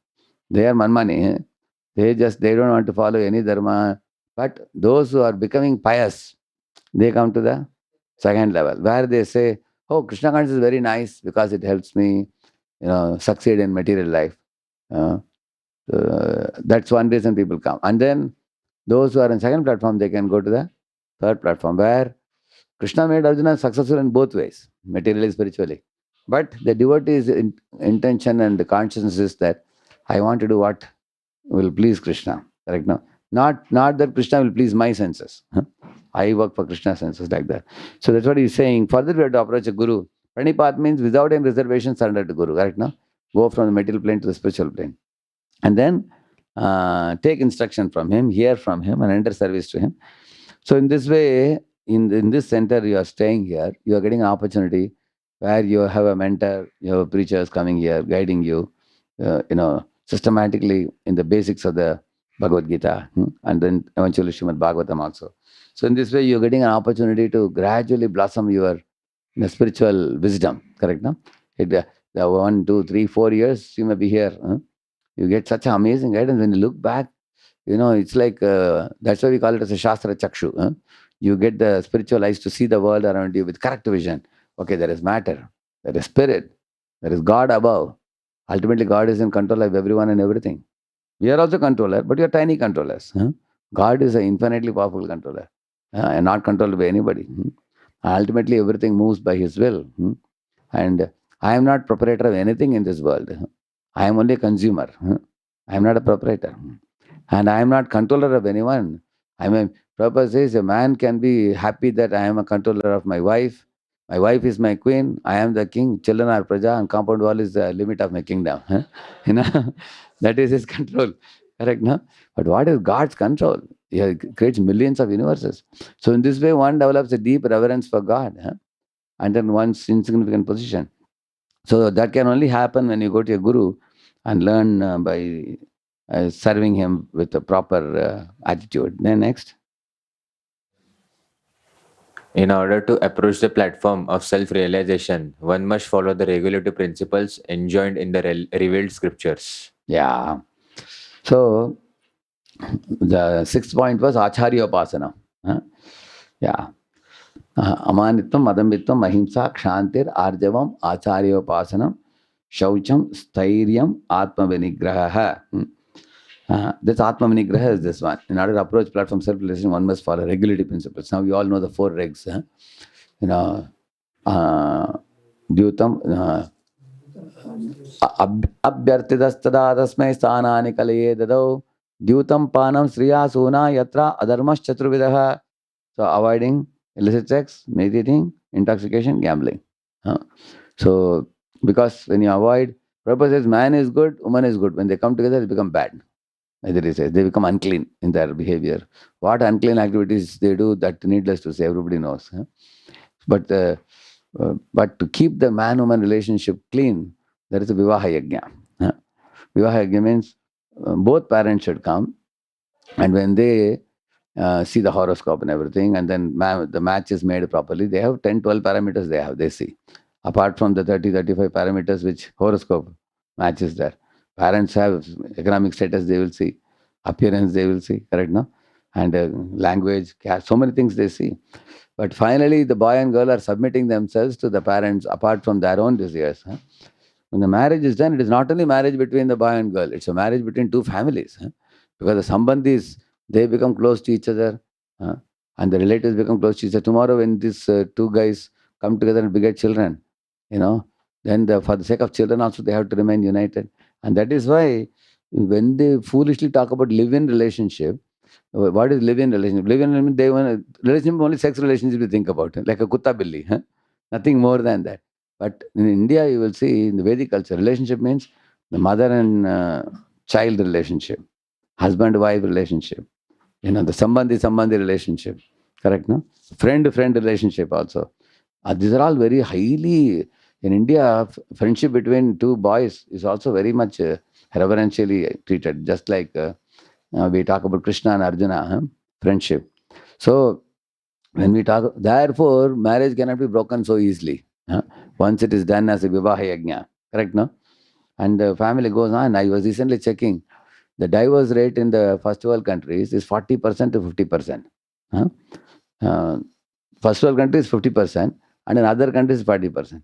They are manmani. They don't want to follow any dharma. But those who are becoming pious, they come to the second level, where they say, oh, Krishna consciousness is very nice because it helps me, succeed in material life. Uh, that's one reason people come. And then those who are on second platform, they can go to the third platform where Krishna made Arjuna successful in both ways, materially, spiritually. But the devotee's intention and the consciousness is that I want to do what will please Krishna. Correct? No? Not that Krishna will please my senses. Huh? I work for Krishna's senses like that. So that's what he's saying. Further, we have to approach a guru. Pranipat means without any reservation, surrender to guru. Correct? No? Go from the material plane to the spiritual plane. And then take instruction from him, hear from him, and enter service to him. So in this way, in this center you are staying here, you are getting an opportunity where you have a mentor, you have preachers coming here, guiding you, systematically in the basics of the Bhagavad-Gita, and then eventually Srimad Bhagavatam also. So in this way, you're getting an opportunity to gradually blossom your spiritual wisdom, correct? No? The 1, 2, 3, 4 years you may be here. You get such amazing guidance. When you look back, it's like, that's why we call it as a shastra chakshu. You get the spiritual eyes to see the world around you with correct vision. Okay, there is matter, there is spirit, there is God above. Ultimately, God is in control of everyone and everything. We are also controller, but we are tiny controllers. God is an infinitely powerful controller, and not controlled by anybody. Ultimately, everything moves by His will. And I am not proprietor of anything in this world. I am only a consumer. I am not a proprietor. And I am not controller of anyone. I mean, purpose is a man can be happy that I am a controller of my wife. My wife is my queen. I am the king. Children are praja, and compound wall is the limit of my kingdom. You know, that is his control. Correct, no? But what is God's control? He creates millions of universes. So in this way, one develops a deep reverence for God, and then one's insignificant position. So that can only happen when you go to a guru and learn by serving him with a proper attitude. Then next. In order to approach the platform of self-realization, one must follow the regulative principles enjoined in the revealed scriptures. Yeah. So the sixth point was Acharya-upasana. Yeah. Amanitvam, Madambitvam, Ahimsa, Kshantir, Arjavam, Acharya-upasanam, Shaucham, Stairyam, Atma Vinigraha. This Atma Vinigraha is this one. In order to approach platform self-realization, one must follow regulative principles. Now we all know the 4 regs. Dyutam, Abhyartidastada tasmai sthanani kalaye dadau, Dyutam panam sriya suna yatra adharmas chaturvidaha. So avoiding illicit sex, meditating, intoxication, gambling. So because when you avoid, purpose is man is good, woman is good. When they come together, they become bad. Either he says they become unclean in their behavior. What unclean activities they do, that needless to say, everybody knows. But to keep the man-woman relationship clean, there is a vivaha yajna. Vivaha yajna means both parents should come, and when they see the horoscope and everything, and then the match is made properly, they have 10, 12 parameters they see. Apart from the 30, 35 parameters which horoscope matches there. Parents have economic status, they will see. Appearance, they will see. Correct, no? And language, caste, so many things they see. But finally, the boy and girl are submitting themselves to the parents apart from their own desires. When the marriage is done, it is not only marriage between the boy and girl, it's a marriage between 2 families. Because the sambandhis, they become close to each other, and the relatives become close to each other. Tomorrow, when these 2 guys come together and beget children, then for the sake of children also, they have to remain united. And that is why when they foolishly talk about live-in relationship, what is live-in relationship? Live-in relationship, they want relationship, only sex relationship you think about, like a kutta billi, nothing more than that. But in India, you will see in the Vedic culture, relationship means the mother and child relationship, husband-wife relationship, the sambandhi relationship, correct, no? Friend-to-friend relationship also. These are all very highly, in India, friendship between 2 boys is also very much reverentially treated, just like we talk about Krishna and Arjuna, friendship. So when we talk, therefore, marriage cannot be broken so easily. Once it is done as a vivaha yajna, correct, no? And the family goes on. I was recently checking, the divorce rate in the first world countries is 40% to 50%. First world countries 50%, and in other countries 40%.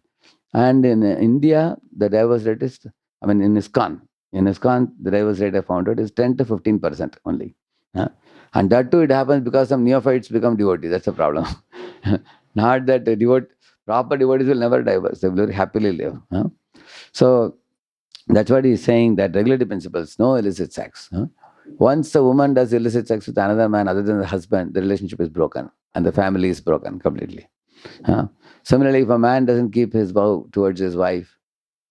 And in India, the divorce rate is, in ISKCON, the divorce rate I found out is 10 to 15% only. And that too, it happens because some neophytes become devotees. That's the problem. Not that proper devotees will never divorce. They will very happily live. So that's what he's saying, that regulative principles, no illicit sex. Once a woman does illicit sex with another man other than the husband, the relationship is broken and the family is broken completely. Similarly, if a man doesn't keep his vow towards his wife,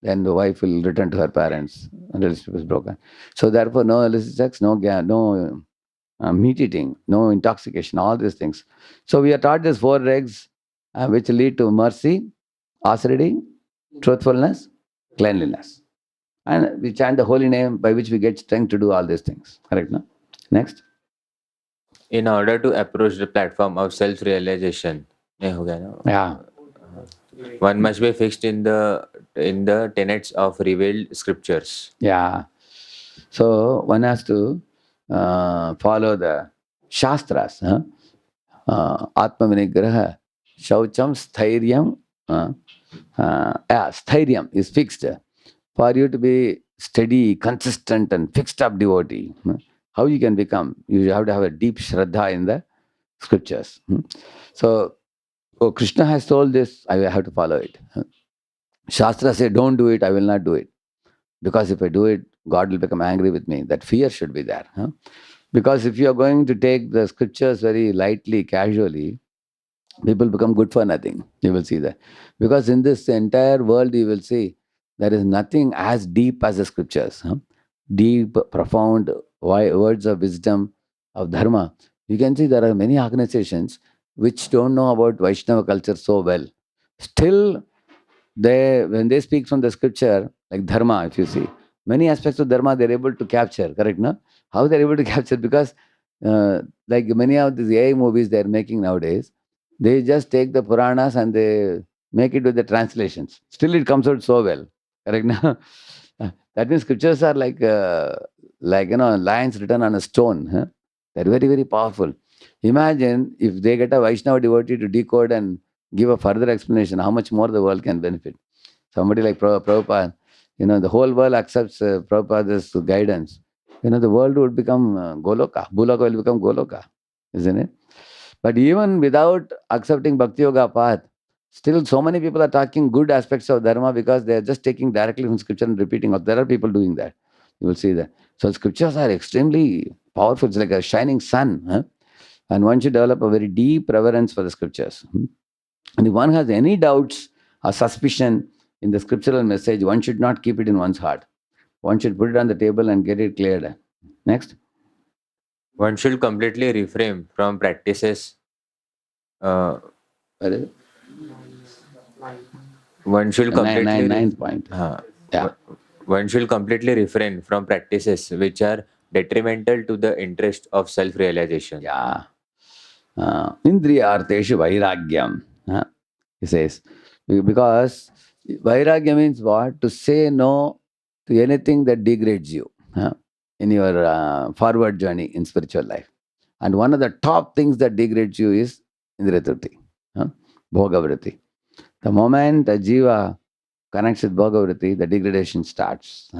then the wife will return to her parents and the relationship is broken. So therefore, no illicit sex, no meat eating, no intoxication, all these things. So we are taught these 4 regs which lead to mercy, austerity, truthfulness, cleanliness. And we chant the holy name by which we get strength to do all these things. Correct, no? Next. In order to approach the platform of self-realization, Yeah. one must be fixed in the tenets of revealed scriptures. Yeah. So one has to follow the shastras. Atma vinigraha, shaucham, stairyam. Stairyam is fixed. For you to be steady, consistent, and fixed up devotee, how you can become? You have to have a deep shraddha in the scriptures. So, Krishna has told this, I have to follow it. Shastra say, don't do it, I will not do it. Because if I do it, God will become angry with me. That fear should be there. Because if you are going to take the scriptures very lightly, casually, people become good for nothing. You will see that. Because in this entire world, you will see there is nothing as deep as the scriptures. Deep, profound words of wisdom, of dharma. You can see there are many organizations which don't know about Vaishnava culture so well. Still, when they speak from the scripture, like dharma, if you see, many aspects of dharma they're able to capture, correct? No? How they're able to capture? Because like many of these AI movies they're making nowadays, they just take the Puranas and they make it with the translations. Still, it comes out so well. Correct? No? That means scriptures are like lines written on a stone. They're very, very powerful. Imagine if they get a Vaishnava devotee to decode and give a further explanation, how much more the world can benefit. Somebody like Prabhupada, the whole world accepts Prabhupada's guidance. The world would become Goloka. Bhuloka will become Goloka, isn't it? But even without accepting Bhakti Yoga path, still so many people are talking good aspects of Dharma because they are just taking directly from scripture and repeating. There are people doing that. You will see that. So scriptures are extremely powerful. It's like a shining sun. And one should develop a very deep reverence for the scriptures. And if one has any doubts or suspicion in the scriptural message, one should not keep it in one's heart. One should put it on the table and get it cleared. Next. One should completely refrain from practices. What is it? One should completely ninth point. Yeah. One should completely refrain from practices which are detrimental to the interest of self-realization. Yeah. Indriyarteshu vairagyam. He says. Because vairagya means what? To say no to anything that degrades you in your forward journey in spiritual life. And one of the top things that degrades you is Indriyatrupti, Bhogavriti. The moment a jiva connects with Bhogavriti, the degradation starts.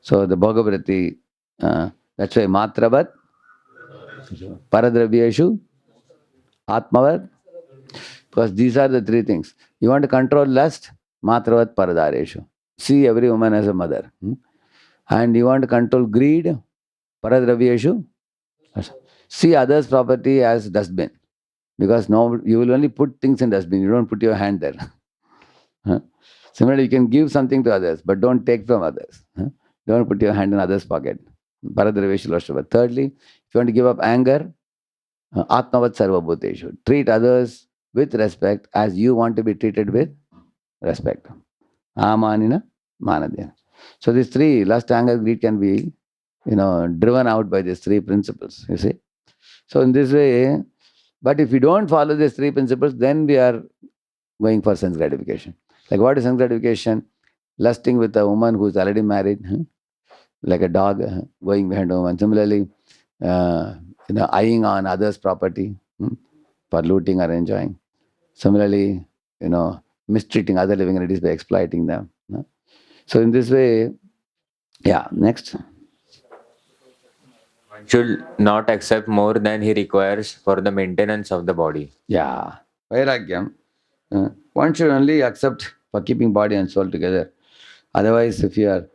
So the Bhogavriti, that's why Matravat, Paradravyeshu, Atmavat, because these are the 3 things. You want to control lust, Matravat Paradareshu. See every woman as a mother. And you want to control greed, Paradravyeshu, see others' property as dustbin. Because now you will only put things in dustbin, you don't put your hand there. Similarly, you can give something to others, but don't take from others. Don't put your hand in others' pocket. Paradraveshulashava. Thirdly, if you want to give up anger, Atmavat Sarvabhuteshu. Treat others with respect as you want to be treated with respect. Amanina Manadena. So these 3, lust, anger, greed can be, driven out by these 3 principles, you see. So in this way, but if we don't follow these 3 principles, then we are going for sense gratification. Like what is sense gratification? Lusting with a woman who is already married, like a dog going behind a woman. Similarly, eyeing on others' property for looting or enjoying. Similarly, mistreating other living entities by exploiting them. So in this way, next. One should not accept more than he requires for the maintenance of the body. Yeah, vairagyam. One should only accept for keeping body and soul together. Otherwise, if you are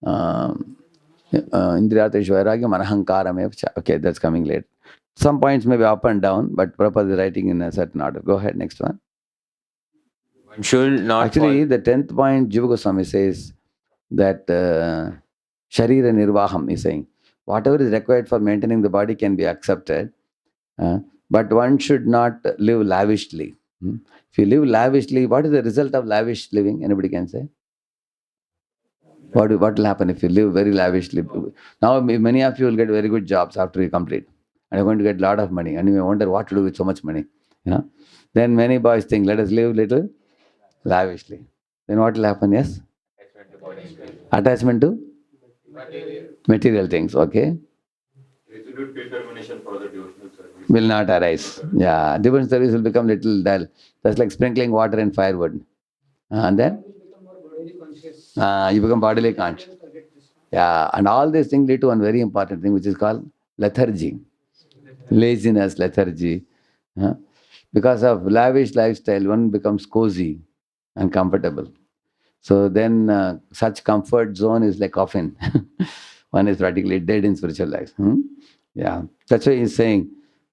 Indriyatesh vairagyam anahankaram, okay, that's coming late. Some points may be up and down, but Prabhupada is writing in a certain order. Go ahead, next one. One should not Actually, the 10th point, Jiva Goswami says that Sharira Nirvaham is saying, whatever is required for maintaining the body can be accepted, but one should not live lavishly. If you live lavishly, what is the result of lavish living? Anybody can say? What will happen if you live very lavishly? Now, many of you will get very good jobs after you complete. And you're going to get a lot of money. And you may wonder what to do with so much money. Then many boys think, let us live little lavishly. Then what will happen? Yes? Attachment to? Material things, okay? Resolute determination for the devotional service Will not arise. Yeah, devotional service will become little dull. That's like sprinkling water in firewood. And then? You become bodily conscious. Yeah, and all these things lead to one very important thing which is called lethargy. Laziness, lethargy. Because of lavish lifestyle, one becomes cozy and comfortable. So then such comfort zone is like coffin. One is practically dead in spiritual life. Yeah, that's why he's saying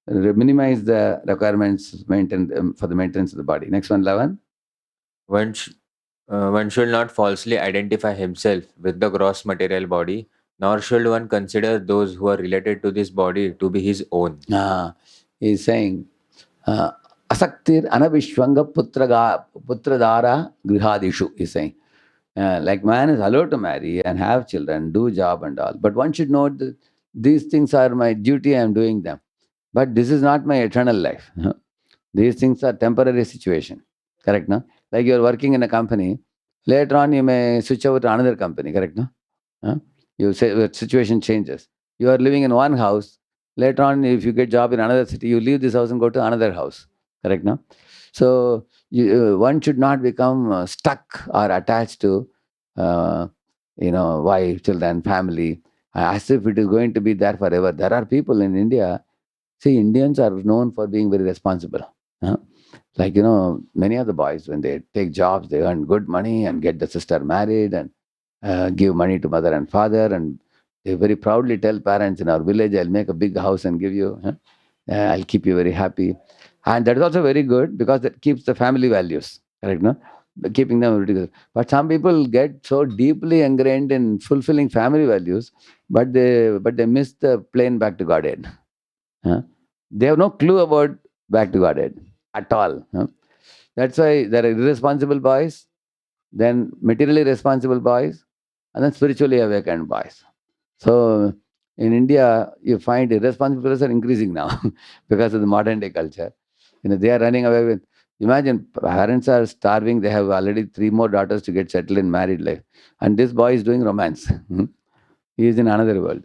minimize the requirements for the maintenance of the body. Next one, 11. One should not falsely identify himself with the gross material body, nor should one consider those who are related to this body to be his own. He's saying, asaktir anavishwanga putradara grihadishu, he's saying. Like man is allowed to marry and have children, do job and all. But one should know that these things are my duty, I am doing them. But this is not my eternal life. These things are temporary situation. Correct, no? Like you are working in a company, later on you may switch over to another company, correct, no? You say the situation changes. You are living in one house, later on if you get job in another city, you leave this house and go to another house, correct, no? So one should not become stuck or attached to wife, children, family, as if it is going to be there forever. There are people in India. See, Indians are known for being very responsible. Like, many of the boys, when they take jobs, they earn good money and get the sister married and give money to mother and father. And they very proudly tell parents, in our village, I'll make a big house and give you. I'll keep you very happy. And that is also very good because that keeps the family values, correct, no? Keeping them together. But some people get so deeply ingrained in fulfilling family values, but they miss the plane back to Godhead. They have no clue about back to Godhead at all. That's why there are irresponsible boys, then materially responsible boys, and then spiritually awakened boys. So in India, you find irresponsible boys are increasing now because of the modern day culture. They are running away with. Imagine parents are starving. They have already 3 more daughters to get settled in married life, and this boy is doing romance. He is in another world,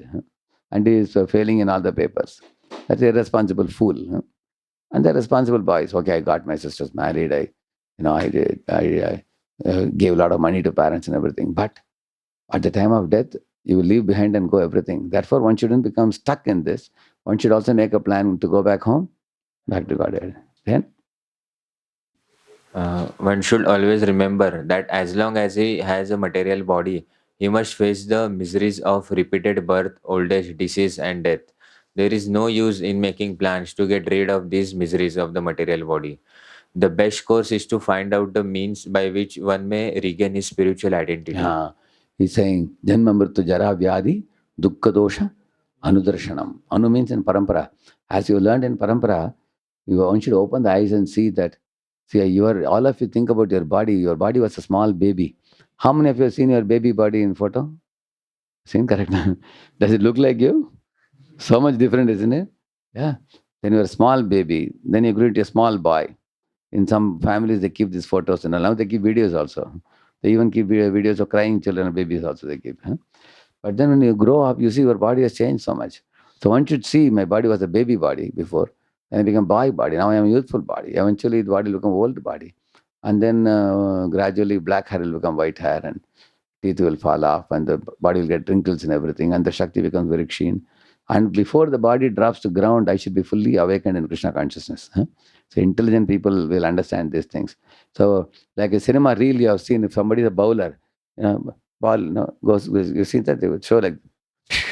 and he is failing in all the papers. That's a irresponsible fool. And they're responsible boys. Okay, I got my sisters married. I gave a lot of money to parents and everything. But at the time of death, you will leave behind and go everything. Therefore, one shouldn't become stuck in this. One should also make a plan to go back home, back to Godhead. Then? One should always remember that as long as he has a material body, he must face the miseries of repeated birth, old age, disease, and death. There is no use in making plans to get rid of these miseries of the material body. The best course is to find out the means by which one may regain his spiritual identity. He's saying, Janma Mrityu Jara Vyadi Dukkha Dosha Anudarshanam. Anu means in Parampara. As you learned in Parampara, one should open the eyes and see that. See, all of you think about your body. Your body was a small baby. How many of you have seen your baby body in photo? Seen, correct? Does it look like you? So much different, isn't it? Yeah. Then you're a small baby. Then you grew into a small boy. In some families, they keep these photos, and now they keep videos also. They even keep videos of crying children and babies also they keep. But then when you grow up, you see your body has changed so much. So one should see my body was a baby body before. Then it became boy body. Now I am youthful body. Eventually the body will become old body. And then gradually black hair will become white hair and teeth will fall off and the body will get wrinkles and everything and the Shakti becomes very keen. And before the body drops to ground, I should be fully awakened in Krishna consciousness. Huh? So intelligent people will understand these things. So like a cinema reel you have seen, if somebody is a bowler, ball goes, you've seen that, they would show like,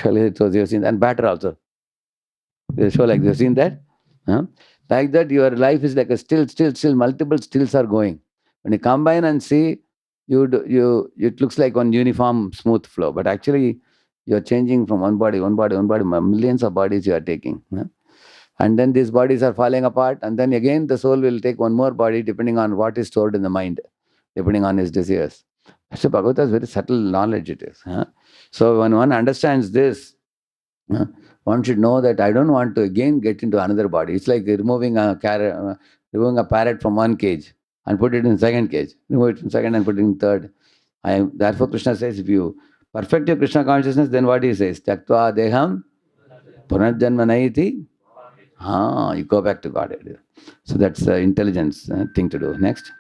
you've seen that, and batter also. They show like, you've seen that? Huh? Like that, your life is like a still, multiple stills are going. When you combine and see, it looks like one uniform, smooth flow. But actually, you're changing from one body, millions of bodies you are taking. Huh? And then these bodies are falling apart. And then again, the soul will take one more body depending on what is stored in the mind, depending on his desires. So Bhagavata is very subtle knowledge it is. Huh? So when one understands this, one should know that I don't want to again get into another body. It's like removing a parrot from one cage and put it in second cage. Remove it in second and put it in third. Therefore, Krishna says, if you perfect your Krishna consciousness, then what he says? Tyaktva deham punarjanma naiti. You go back to God. So that's the intelligence thing to do. Next.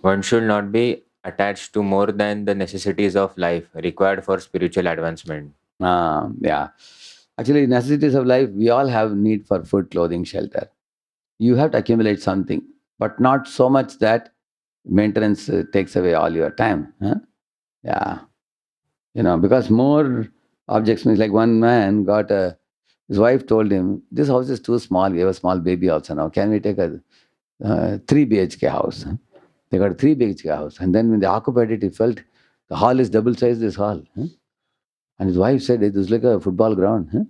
One should not be attached to more than the necessities of life required for spiritual advancement. Yeah. Actually, necessities of life, we all have need for food, clothing, shelter. You have to accumulate something, but not so much that maintenance takes away all your time. Huh? Yeah. Because more objects means like one man his wife told him, this house is too small. We have a small baby also now. Can we take a 3 BHK house? They got a 3 BHK house. And then when they occupied it, he felt the hall is double size this hall. And his wife said, it is like a football ground.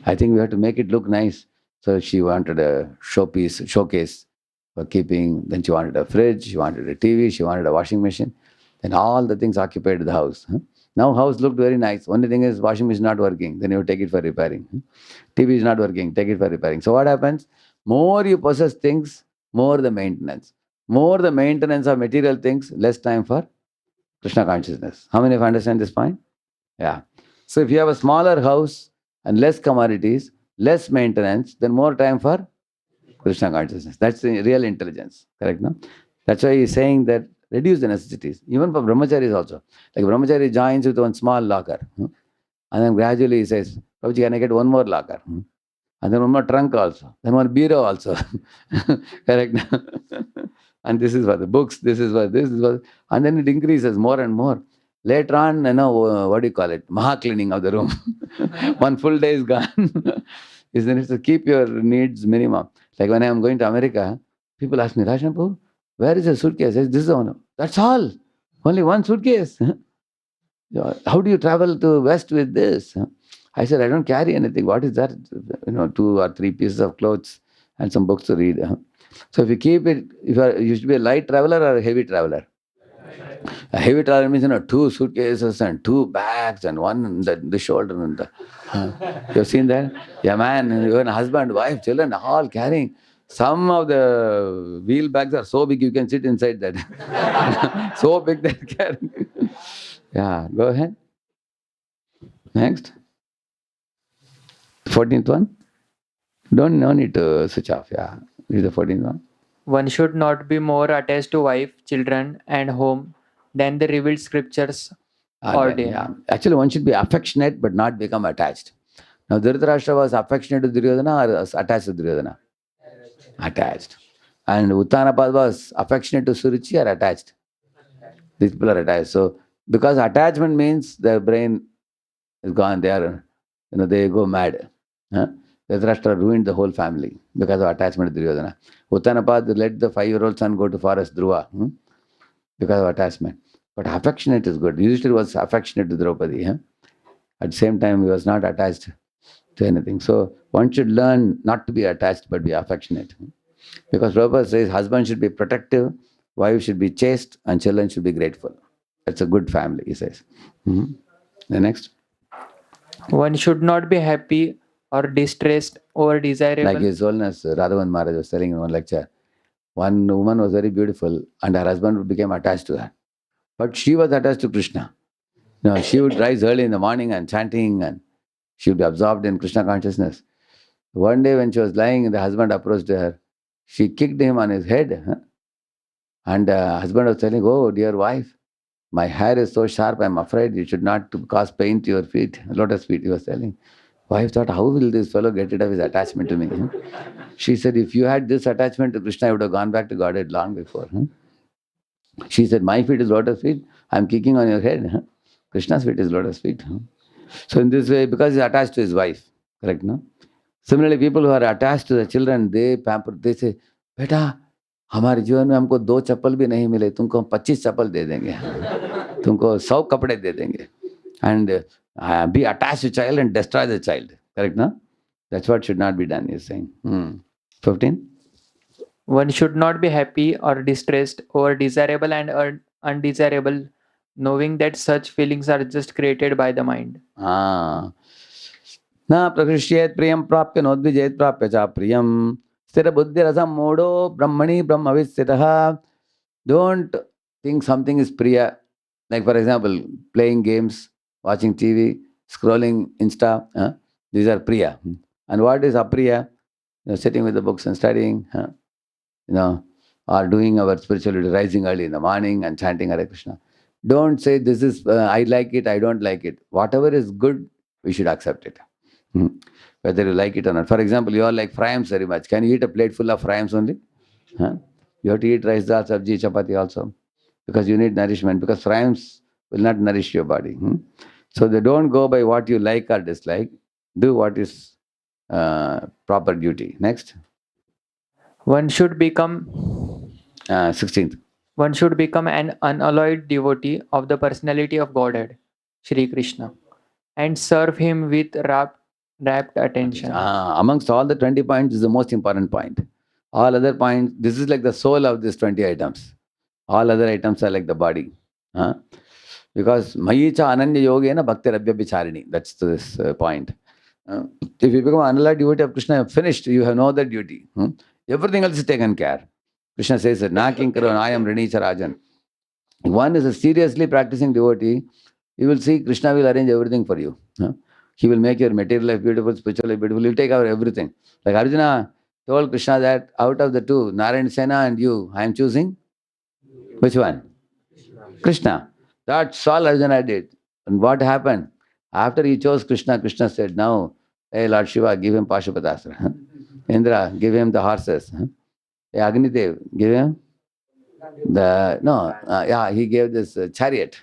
I think we have to make it look nice. So she wanted a showcase for keeping. Then she wanted a fridge, she wanted a TV, she wanted a washing machine. Then all the things occupied the house. Now house looked very nice. Only thing is washing machine not working. Then you take it for repairing. TV is not working. Take it for repairing. So what happens? More you possess things, more the maintenance. More the maintenance of material things, less time for Krishna consciousness. How many of you understand this point? Yeah. So if you have a smaller house and less commodities, less maintenance, then more time for Krishna consciousness. That's the real intelligence. Correct, no? That's why he's saying that reduce the necessities. Even for brahmacharis also. Like brahmachari joins with one small locker. And then gradually he says, Prabhuji, can I get one more locker? And then one more trunk also. Then one bureau also. Correct? And this is for the books, this is for, and then it increases more and more. Later on, what do you call it? Maha cleaning of the room. One full day is gone. Isn't it? So keep your needs minimum. Like when I am going to America, people ask me, Radheshyam, where is your suitcase? I say, this is the one. That's all. Only one suitcase. How do you travel to West with this? I said, I don't carry anything. What is that? 2 or 3 pieces of clothes and some books to read. So if you keep it, you should be a light traveler or a heavy traveler. A heavy traveler means 2 suitcases and 2 bags and one on the shoulder. And you've seen that? Yeah, man, even husband, wife, children, all carrying. Some of the wheel bags are so big you can sit inside that. So big they're carrying. Yeah, go ahead. Next. 14th one. No need to switch off. Yeah, this is the 14th one. One should not be more attached to wife, children, and home than the revealed scriptures ordain. Yeah. Actually, one should be affectionate but not become attached. Now, Dhritarashtra was affectionate to Duryodhana or attached to Duryodhana? Attached. And Uttanapad was affectionate to Suruchi or attached? These people are attached. So, because attachment means their brain is gone. They go mad. Dhritarashtra ruined the whole family because of attachment to Duryodhana. Uttanapad let the 5-year-old son go to forest Dhruva because of attachment. But affectionate is good. Yudhishthira was affectionate to Draupadi. At the same time, he was not attached to anything. So one should learn not to be attached but be affectionate. Because Prabhupada says husband should be protective, wife should be chaste, and children should be grateful. That's a good family, he says. The next. One should not be happy or distressed or desirable. Like His Holiness Radhavan Maharaj was telling in one lecture, one woman was very beautiful and her husband became attached to her. But she was attached to Krishna. She would rise early in the morning and chanting and she would be absorbed in Krishna consciousness. One day when she was lying, the husband approached her. She kicked him on his head. And husband was telling, oh, dear wife, my hair is so sharp, I'm afraid you should not cause pain to your feet, lotus feet, he was telling. Wife thought, how will this fellow get rid of his attachment to me? She said, if you had this attachment to Krishna, I would have gone back to Godhead long before. She said, my feet is lotus feet, I'm kicking on your head. Krishna's feet is lotus feet. So in this way, because he's attached to his wife, correct, no? Similarly, people who are attached to the children, they pamper, they say, बेटा हमारे जीवन में हमको 2 चप्पल भी नहीं मिले, तुमको हम 25 चप्पल दे देंगे, तुमको 100 कपड़े दे देंगे. And be attached to child and destroy the child, correct, no? That's what should not be done, he's saying. 15. One should not be happy or distressed over desirable and undesirable, knowing that such feelings are just created by the mind. Na prakrishyet priyam prapya nodvijet prapya cha priyam sthira buddhi rasam modo brahmani brahmavisthitaha. Don't think something is priya. Like for example, playing games, watching TV, scrolling Insta. These are priya. And what is apriya? Sitting with the books and studying. Or doing our spirituality, rising early in the morning and chanting Hare Krishna. Don't say this is, I like it, I don't like it. Whatever is good, we should accept it. Whether you like it or not. For example, you all like fryams very much. Can you eat a plate full of fryams only? You have to eat rice, dal, sabji, chapati also. Because you need nourishment. Because fryams will not nourish your body. So they don't go by what you like or dislike. Do what is proper duty. Next. One should become 16th. One should become an unalloyed devotee of the personality of Godhead, Shri Krishna, and serve him with rapt attention. Amongst all the 20 points is the most important point. All other points, this is like the soul of these 20 items. All other items are like the body. Because Mayicha Ananya Yogena Bhakti Rabhyabhicharini. That's this point. If you become an unalloyed devotee of Krishna, you're finished. You have no other duty. Everything else is taken care. Krishna says that, Na kinkaro I am Renicha Rajan. If one is a seriously practicing devotee, you will see Krishna will arrange everything for you. He will make your material life beautiful, spiritual life beautiful. He will take over everything. Like Arjuna told Krishna that out of the two, Narayan Sena and you, I am choosing which one? Krishna. That's all Arjuna did. And what happened? After he chose Krishna, Krishna said, now, hey Lord Shiva, give him Pashupatasra. Indra, give him the horses. Hey Agnidev, give him he gave this chariot.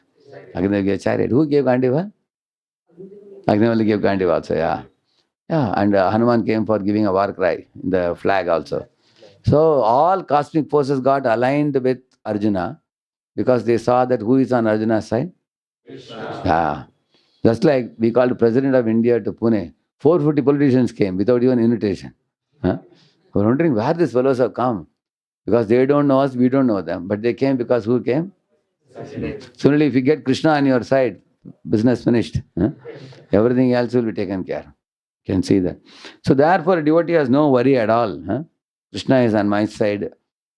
Agnidev gave chariot. Who gave Gandiva? Agnidev only gave Gandiva also, yeah. And Hanuman came for giving a war cry in the flag also. So all cosmic forces got aligned with Arjuna because they saw that who is on Arjuna's side? Krishna. Yeah. Just like we called the President of India to Pune. 450 politicians came without even invitation. We're wondering where these fellows have come. Because they don't know us, we don't know them. But they came because who came? Similarly, if you get Krishna on your side, business finished. Everything else will be taken care. You can see that. So therefore, a devotee has no worry at all. Krishna is on my side.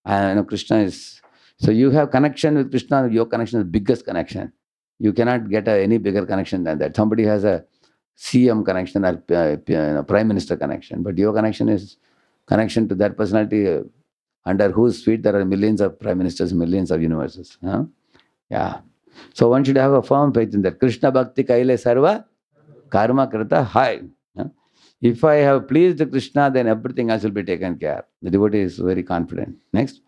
Krishna is... So you have connection with Krishna, your connection is the biggest connection. You cannot get any bigger connection than that. Somebody has a CM connection or Prime Minister connection. But your connection is connection to that personality under whose feet there are millions of prime ministers, millions of universes. Yeah. So one should have a firm faith in that. Krishna Bhakti Kaile Sarva Karma Krita Hai. If I have pleased Krishna, then everything else will be taken care. The devotee is very confident. Next.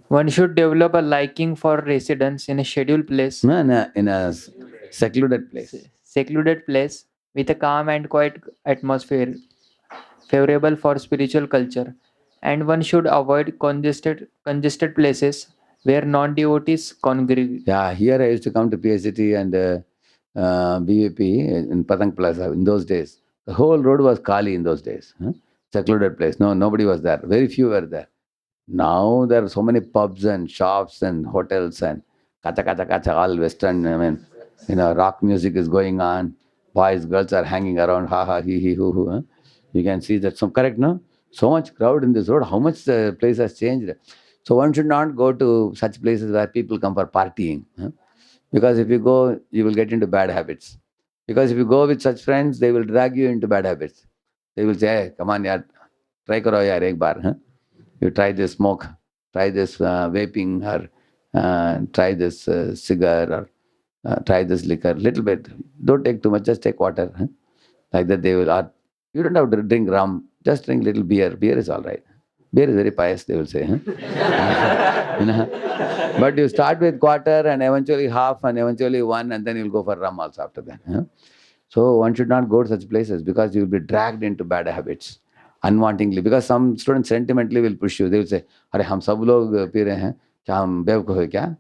One should develop a liking for residence in a scheduled place. In a secluded place. Secluded place with a calm and quiet atmosphere, favorable for spiritual culture. And one should avoid congested places where non-devotees congregate. Yeah, here I used to come to PSCT and BVP in Patang Plaza in those days. The whole road was Kali in those days. Secluded place. No, nobody was there. Very few were there. Now there are so many pubs and shops and hotels and kacha, all Western, rock music is going on. Boys, girls are hanging around, ha ha, he, hoo, hoo. You can see that. So correct, no? So much crowd in this road. How much the place has changed. So one should not go to such places where people come for partying. Because if you go, you will get into bad habits. Because if you go with such friends, they will drag you into bad habits. they will say, hey, come on, yaar, try karo yaar ek baar. Huh? You try this smoke, try this vaping, or try this cigar, or try this liquor, little bit. Don't take too much, just take water. Huh? Like that they will, or you don't have to drink rum, just drink little beer. Beer is all right. Beer is very pious, they will say. Huh? You know? But you start with quarter and eventually half and eventually one, and then you'll go for rum also after that. Huh? So one should not go to such places because you will be dragged into bad habits unwantingly. Because some students sentimentally will push you. They will say, "अरे हम सब लोग P रहे हैं, क्या हम बेवकूफ है क्या?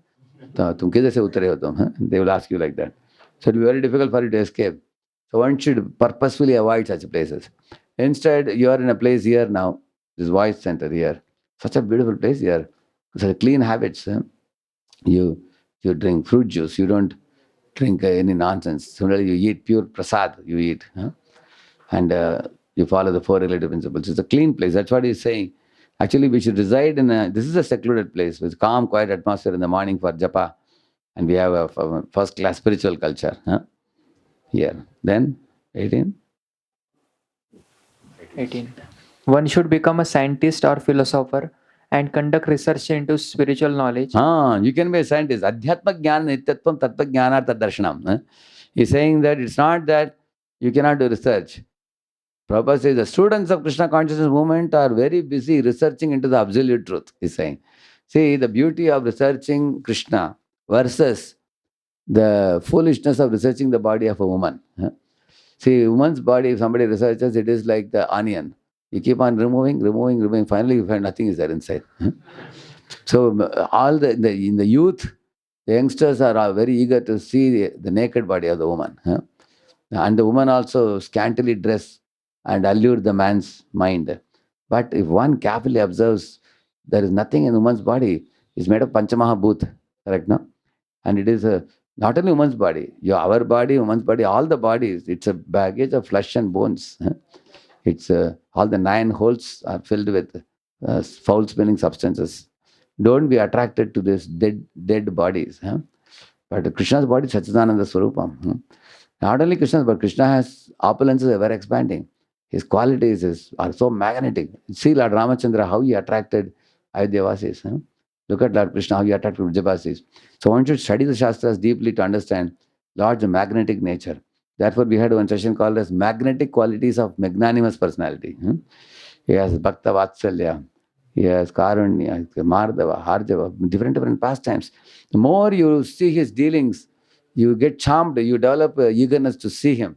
तो तुम किधर से उतरे हो तुम?" Huh? They will ask you like that. So it will be very difficult for you to escape. So one should purposefully avoid such places. Instead, you are in a place here now, this voice center here. Such a beautiful place here. Such clean habits. Huh? You drink fruit juice. You don't drink any nonsense. Similarly, you eat pure prasad. You eat. Huh? And you follow the four relative principles. It's a clean place. That's what he's saying. Actually, we should reside in this is a secluded place with calm, quiet atmosphere in the morning for japa. And we have a first-class spiritual culture. Huh? Here. Then, 18. 18. One should become a scientist or philosopher and conduct research into spiritual knowledge. You can be a scientist. Adhyatma jnana nityatvam tattva jnana tadarsanam. Huh? He's saying that it's not that you cannot do research. Prabhupada says the students of Krishna consciousness movement are very busy researching into the absolute truth, he's saying. See, the beauty of researching Krishna versus the foolishness of researching the body of a woman. Huh? See, woman's body, if somebody researches, it is like the onion. You keep on removing, finally you find nothing is there inside. Huh? So all in the youth, the youngsters are very eager to see the naked body of the woman. Huh? And the woman also scantily dress and allure the man's mind. But if one carefully observes, there is nothing in woman's body. It's made of Panchamaha Bhut, correct, no? And it is not only woman's body, our body, woman's body, all the bodies. It's a baggage of flesh and bones. Huh? It's all the 9 holes are filled with foul-smelling substances. Don't be attracted to these dead bodies. Huh? But Krishna's body is Satchidananda Swarupam. Huh? Not only Krishna's, but Krishna has opulences ever expanding. His qualities are so magnetic. See Lord Ramachandra, how he attracted Ayodhyavasis. Huh? Look at Lord Krishna, how he attracted Vrijavasis. So one should study the shastras deeply to understand Lord's magnetic nature. Therefore, we had one session called as magnetic qualities of magnanimous personality. He has Bhakta Vatsalya, he has Karunya, Mardava, Harjava, different pastimes. The more you see his dealings, you get charmed, you develop eagerness to see him,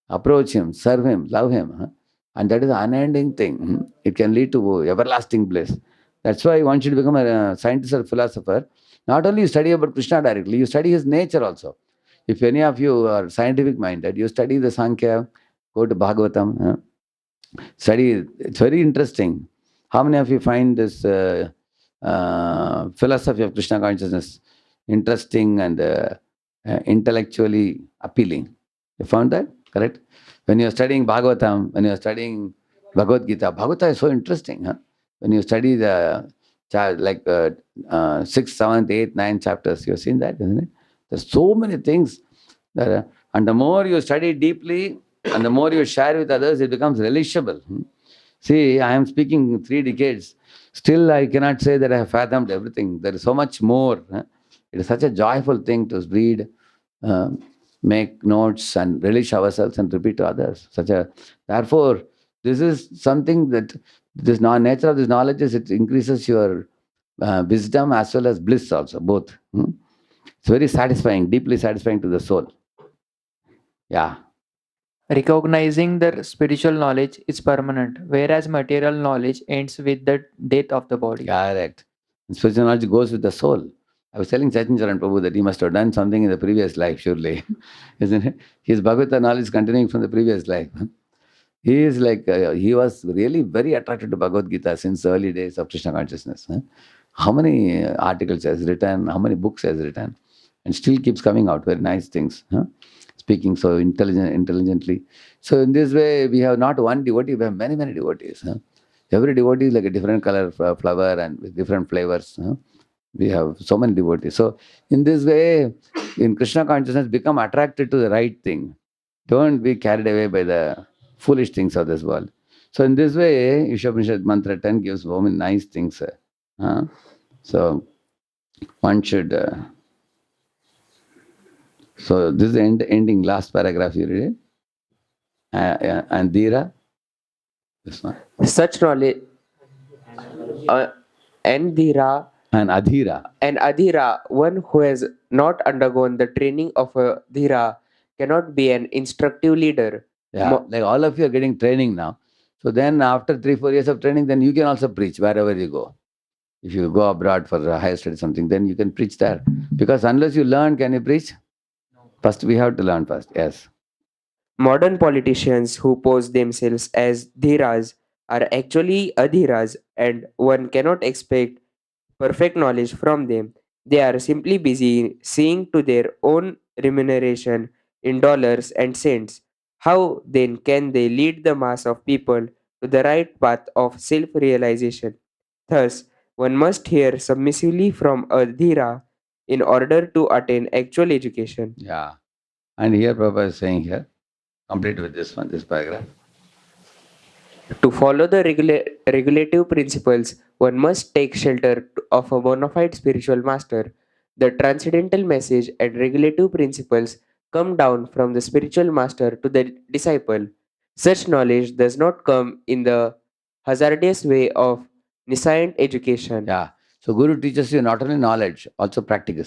approach him, serve him, love him. And that is an unending thing. It can lead to everlasting bliss. That's why one should become a scientist or philosopher. Not only you study about Krishna directly, you study his nature also. If any of you are scientific minded, you study the Sankhya, go to Bhagavatam, study. It's very interesting. How many of you find this philosophy of Krishna consciousness interesting and intellectually appealing? You found that? Correct? When you are studying Bhagavatam, when you are studying Bhagavad-Gita, Bhagavata is so interesting. When you study the 6th, 7th, 8th, 9th chapters, you have seen that, isn't it? There's so many things. And the more you study deeply and the more you share with others, it becomes relishable. See, I am speaking 3 decades. Still, I cannot say that I have fathomed everything. There is so much more. It is such a joyful thing to read, make notes and relish ourselves and repeat to others. Therefore, this is something that this nature of this knowledge is it increases your wisdom as well as bliss also, both. It's very satisfying, deeply satisfying to the soul. Yeah. Recognizing that spiritual knowledge is permanent, whereas material knowledge ends with the death of the body. Correct. Spiritual knowledge goes with the soul. I was telling Chaitanya Prabhu that he must have done something in the previous life, surely. Isn't it? His Bhagavata knowledge is continuing from the previous life. He is like, he was really very attracted to Bhagavad-Gita since the early days of Krishna consciousness. How many articles has written, how many books has written, and still keeps coming out, very nice things. Speaking so intelligently. So in this way, we have not one devotee, we have many devotees. Every devotee is like a different color flower and with different flavors. We have so many devotees. So in this way, in Krishna consciousness, become attracted to the right thing. Don't be carried away by the foolish things of this world. So in this way, Isopanishad mantra 10 gives so many nice things. So one should. So this is the ending, last paragraph you read. And Dhira, this one. Such knowledge, and Dhira And Adhira. and Adhira, one who has not undergone the training of a Dhira, cannot be an instructive leader. Yeah, like all of you are getting training now. So then after 3-4 years of training, then you can also preach wherever you go. If you go abroad for a higher study something, then you can preach there. Because unless you learn, can you preach? First, we have to learn first. Yes. Modern politicians who pose themselves as Dhiras are actually Adhiras, and one cannot expect perfect knowledge from them. They are simply busy seeing to their own remuneration in dollars and cents. How then can they lead the mass of people to the right path of self realization? Thus, one must hear submissively from a Dhira in order to attain actual education. Yeah. And here Prabhupada is saying here, complete with this one, this paragraph. To follow the regulative principles, one must take shelter of a bona fide spiritual master. The transcendental message and regulative principles come down from the spiritual master to the disciple. Such knowledge does not come in the hazardous way of nissance education. Yeah. So Guru teaches you not only knowledge, also practical.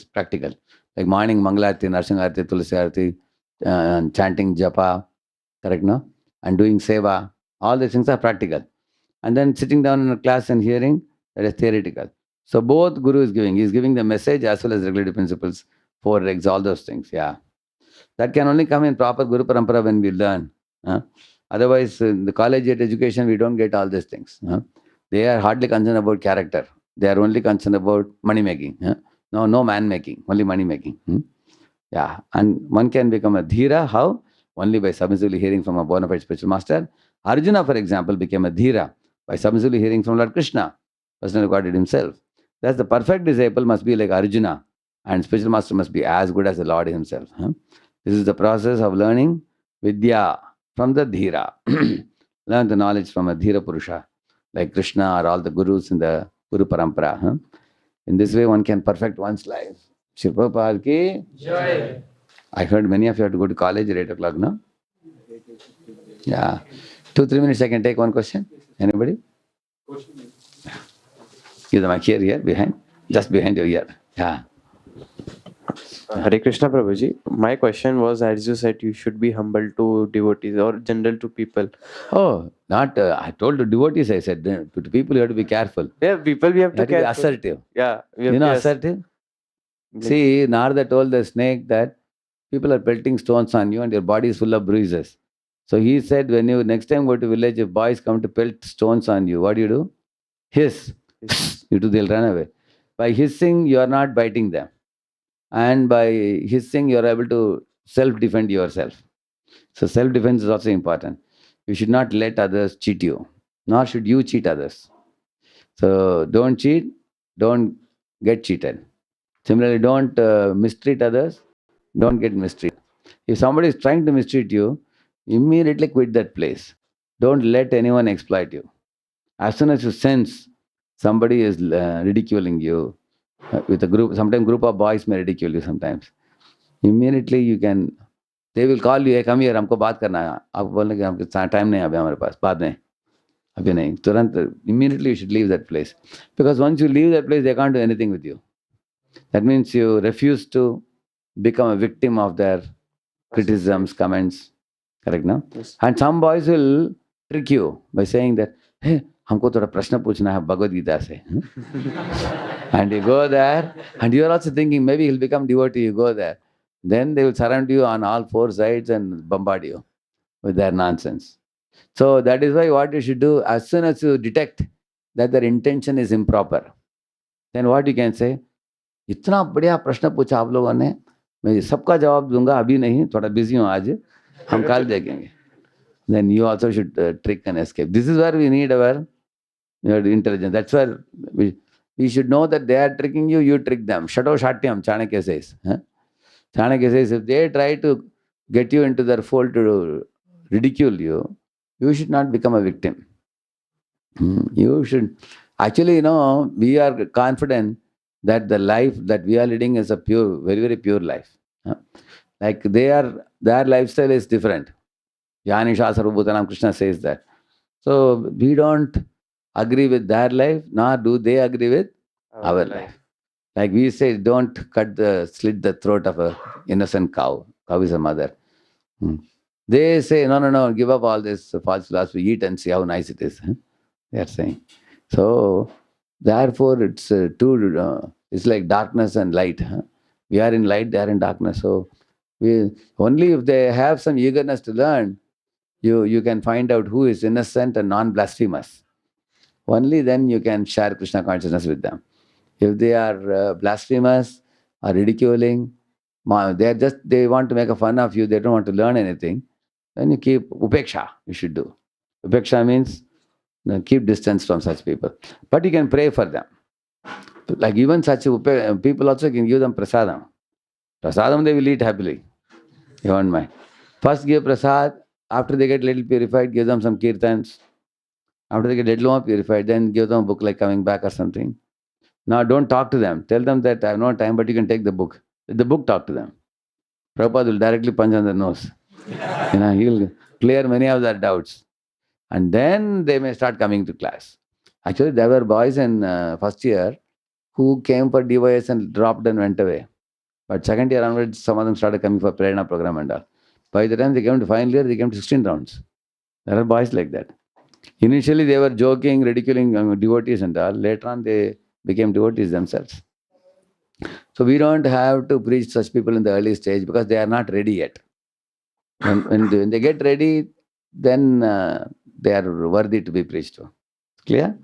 Like morning Mangalarti, Narsingarti, Tulasi Arti, chanting japa, correct, no? And doing seva. All these things are practical. And then sitting down in a class and hearing, that is theoretical. So both Guru is giving. He is giving the message as well as regulative principles, 4 regs, all those things. Yeah. That can only come in proper Guru Parampara when we learn. Otherwise, in the collegiate education, we don't get all these things. They are hardly concerned about character. They are only concerned about money making. No man making, only money making. Yeah. And one can become a Dhira. How? Only by submissively hearing from a bona fide spiritual master. Arjuna, for example, became a Dhira by submissively hearing from Lord Krishna, personally recorded himself. That's the perfect disciple must be like Arjuna, and spiritual master must be as good as the Lord himself. This is the process of learning Vidya from the Dhira. Learn the knowledge from a Dhira Purusha, like Krishna or all the Gurus in the Guru Parampara. In this way, one can perfect one's life. Shri Prabhupada ki Jai. I heard many of you have to go to college at 8 o'clock, no? Yeah. 2-3 minutes, I can take one question. Anybody? Give the mic here, behind. Just behind your ear. Yeah. Hare Krishna Prabhuji. My question was, as you said, you should be humble to devotees or general to people. Oh, not, I told the devotees, I said, to people you have to be careful. Yeah, people we have to be assertive. Yeah. We have You know to assertive? See, Narada told the snake that people are pelting stones on you and your body is full of bruises. So he said, when you next time go to village, if boys come to pelt stones on you, what do? Hiss. They'll run away. By hissing, you are not biting them. And by hissing, you are able to self-defend yourself. So self-defense is also important. You should not let others cheat you, nor should you cheat others. So don't cheat, don't get cheated. Similarly, don't mistreat others, don't get mistreated. If somebody is trying to mistreat you, immediately quit that place. Don't let anyone exploit you. As soon as you sense somebody is ridiculing you, with a group, sometimes group of boys may ridicule you sometimes. Immediately you can, they will call you, hey, come here, हमको बात करना है. आप बोलने के हमको time नहीं है अभी हमारे पास, बाद में. अभी नहीं, तुरंत, immediately you should leave that place. Because once you leave that place, they can't do anything with you. That means you refuse to become a victim of their criticisms, comments. Correct, no? Yes. And some boys will trick you by saying that, hey, हमको थोड़ा प्रश्न पूछना है Bhagavad-Gita से. And you go there, and you are also thinking, maybe he'll become devotee, you go there. Then they will surround you on all 4 sides and bombard you with their nonsense. So that is why what you should do, as soon as you detect that their intention is improper, then what you can say, इतना बढ़िया प्रश्न पूछा आप लोगों ने, मैं सबका जवाब दूंगा, अभी नहीं, थोड़ा बिजी हूँ आज, हम कल देखेंगे. Then you also should trick and escape. This is where we need our intelligence. That's where we should know that they are tricking you, you trick them. Shato Shatyam, Chanakya says. Chanakya says, if they try to get you into their fold to ridicule you, you should not become a victim. You should. Actually, we are confident that the life that we are leading is a pure, very, very pure life. Huh? Like their lifestyle is different. Yanisha Sarvabhutanam, Krishna says that. So we don't agree with their life, nor do they agree with our life. Like we say, don't slit the throat of a innocent cow. Cow is a mother. Hmm. They say, no, no, no, give up all this false philosophy, eat and see how nice it is. Huh? They are saying. So, therefore, it's like darkness and light. Huh? We are in light, they are in darkness. So, only if they have some eagerness to learn, you can find out who is innocent and non-blasphemous. Only then you can share Krishna consciousness with them. If they are blasphemous or ridiculing, they want to make a fun of you, they don't want to learn anything, then you keep upeksha, you should do. Upeksha means keep distance from such people. But you can pray for them. Like even such people also can give them prasadam. Prasadam they will eat happily. You won't mind. First give prasad, after they get little purified, give them some kirtans. After they get little more purified, then give them a book like Coming Back or something. Now don't talk to them. Tell them that I have no time, but you can take the book. Let the book talk to them. Prabhupada will directly punch on their nose. He will clear many of their doubts. And then they may start coming to class. Actually, there were boys in first year who came for DYS and dropped and went away. But second year onwards, some of them started coming for Prerna program and all. By the time they came to final year, they came to 16 rounds. There are boys like that. Initially, they were joking, ridiculing devotees and all. Later on, they became devotees themselves. So we don't have to preach such people in the early stage because they are not ready yet. When they get ready, then they are worthy to be preached to. Clear?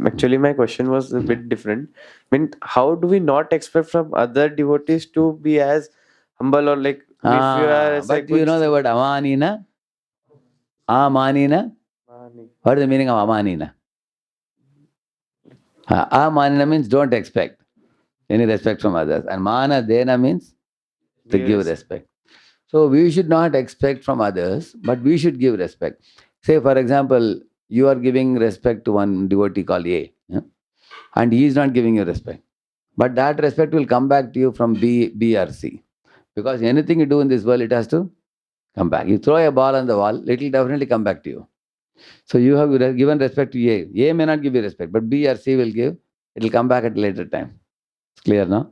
Actually, my question was a bit different. How do we not expect from other devotees to be as humble, or like if you are as a But you know the word amanina? Amanina? What is the meaning of amanina? Amanina means don't expect any respect from others. And mana dena means to give respect. So we should not expect from others, but we should give respect. Say, for example, you are giving respect to one devotee called A, yeah? And he is not giving you respect. But that respect will come back to you from B or C. Because anything you do in this world, it has to come back. You throw a ball on the wall, it will definitely come back to you. So you have given respect to A. A may not give you respect, but B or C will give. It will come back at a later time. It's clear now?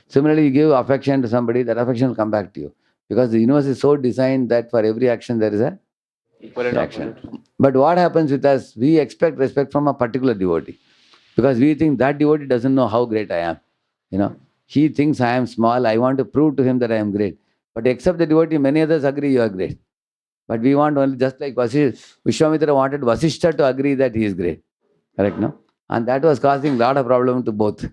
Similarly, you give affection to somebody, that affection will come back to you. Because the universe is so designed that for every action there is a reaction. But what happens with us? We expect respect from a particular devotee. Because we think that devotee doesn't know how great I am. He thinks I am small. I want to prove to him that I am great. But except the devotee, many others agree you are great. But we want only, just like Vishwamitra wanted Vasishtha to agree that he is great. Correct, no? And that was causing a lot of problem to both.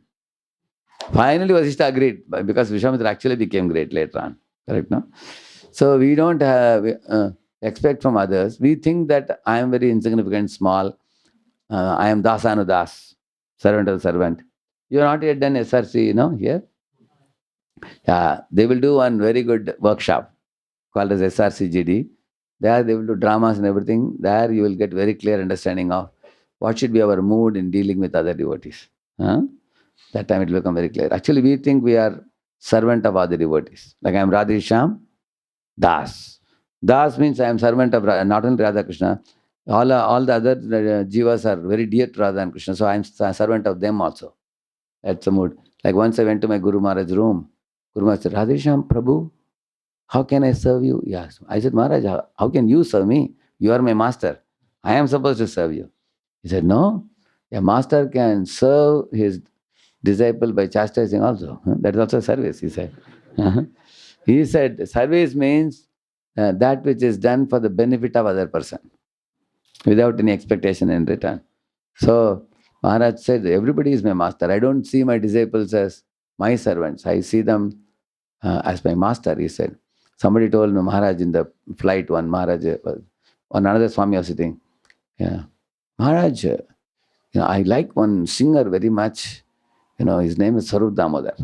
Finally, Vasishtha agreed because Vishwamitra actually became great later on. Correct, no? So we don't expect from others. We think that I am very insignificant, small. I am Dasanudas, servant of the servant. You are not yet done SRC, here. Yeah, they will do one very good workshop called as SRCGD. There they will do dramas and everything. There you will get very clear understanding of what should be our mood in dealing with other devotees. That time it will become very clear. Actually, we think we are servant of other devotees. Like I am Radheshyam Das. Das means I am servant of not only Radha Krishna. All the other jivas are very dear to Radha and Krishna. So I am servant of them also. That's the mood. Like once I went to my Guru Maharaj's room. Guru Maharaj said, Radheshyam, Prabhu, how can I serve you? Yes. I said, Maharaj, how can you serve me? You are my master. I am supposed to serve you. He said, no, a master can serve his disciple by chastising also. That is also service, he said. He said, service means that which is done for the benefit of other person, without any expectation in return. So, Maharaj said, everybody is my master. I don't see my disciples as my servants. I see them as my master, he said. Somebody told me, Maharaj in the flight, one Maharaj, on another Swami was sitting. Yeah. Maharaj, I like one singer very much. His name is Sarup Damodar.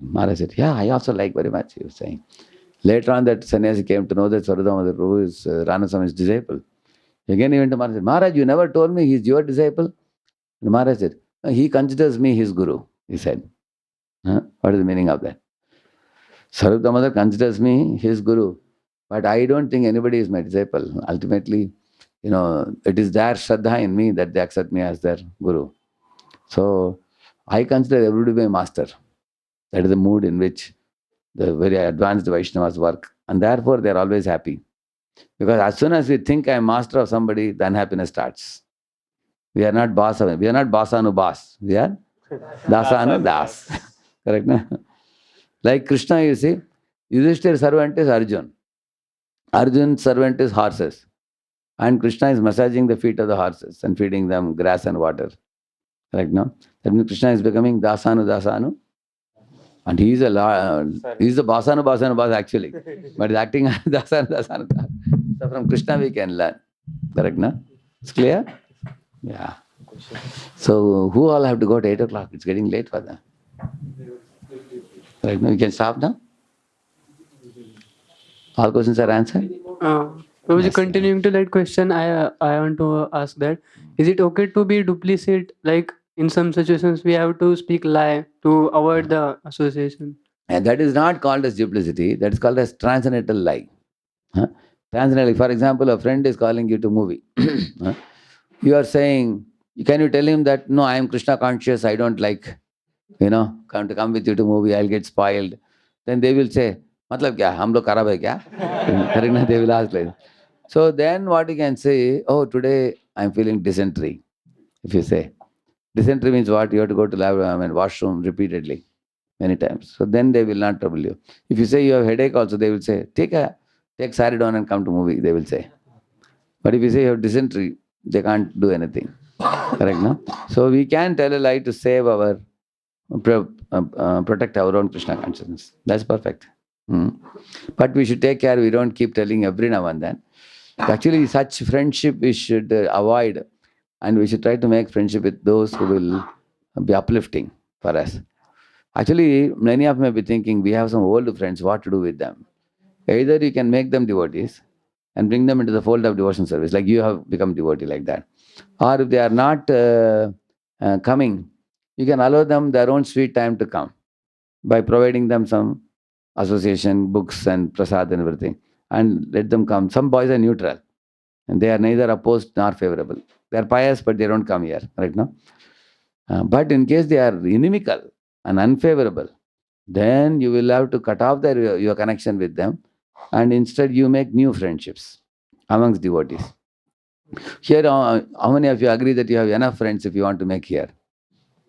Maharaj said, yeah, I also like very much, he was saying. Later on, that sannyasi came to know that Sarup Damodar, who is Rana Swami's disciple. Again, he went to Maharaj and said, Maharaj, you never told me he's your disciple. And Maharaj said, he considers me his guru, he said. What is the meaning of that? Sarvabhauma Damodar considers me his guru, but I don't think anybody is my disciple. Ultimately, it is their shraddha in me that they accept me as their guru. So, I consider everybody my master. That is the mood in which the very advanced Vaishnavas work. And therefore, they are always happy. Because as soon as we think I am master of somebody, the unhappiness starts. We are not boss of, we are not basanu boss. We are dasanu das. Correct? Na? Like Krishna, you see, Yudhishthir's servant is Arjun. Arjun's servant is horses. And Krishna is massaging the feet of the horses and feeding them grass and water. Correct? No? That means Krishna is becoming dasanu. And he is the basanu boss actually. But he's acting as dasanu. So from Krishna we can learn. Correct? No? It's clear? Yeah. So who all have to go to 8 o'clock? It's getting late for them. Right now, we can stop now? All questions are answered? Prabhuji, continuing to that question, I want to ask that, is it okay to be duplicit? Like in some situations, we have to speak lie to avoid the association. And that is not called as duplicity. That is called as transcendental lie. Transcendental. For example, a friend is calling you to movie. You are saying, can you tell him that, no, I am Krishna conscious, I don't like, come with you to movie, I'll get spoiled. Then they will say, matlab kya, hum log kharab hai kya? They will ask like that. So then what you can say, oh, today I'm feeling dysentery. If you say, dysentery means what? You have to go to washroom repeatedly, many times. So then they will not trouble you. If you say you have headache also, they will say, take Saridon and come to movie, they will say. But if you say you have dysentery, they can't do anything. Correct, no? So we can tell a lie to save our, protect our own Krishna consciousness. That's perfect. But we should take care, we don't keep telling every now and then. Actually, such friendship we should avoid, and we should try to make friendship with those who will be uplifting for us. Actually, many of them may be thinking, we have some old friends, what to do with them? Either you can make them devotees and bring them into the fold of devotion service, like you have become devotee like that. Or if they are not coming, you can allow them their own sweet time to come by providing them some association, books and prasad and everything, and let them come. Some boys are neutral and they are neither opposed nor favorable. They are pious but they don't come here, right now. But in case they are inimical and unfavorable, then you will have to cut off your connection with them, and instead you make new friendships amongst devotees. Here, how many of you agree that you have enough friends if you want to make here?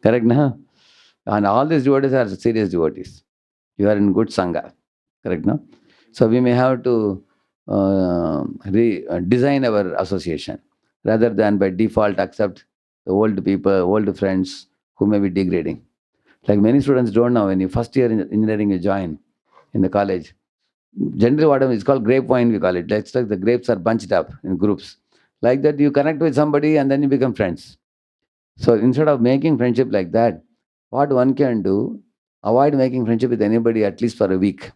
Correct, no? And all these devotees are serious devotees. You are in good sangha. Correct, no? So we may have to design our association rather than by default accept the old people, old friends who may be degrading. Like many students don't know, when you first year in engineering you join in the college, generally whatever it's called grapevine, we call it. It's like the grapes are bunched up in groups. Like that, you connect with somebody and then you become friends. So instead of making friendship like that, what one can do, avoid making friendship with anybody at least for a week.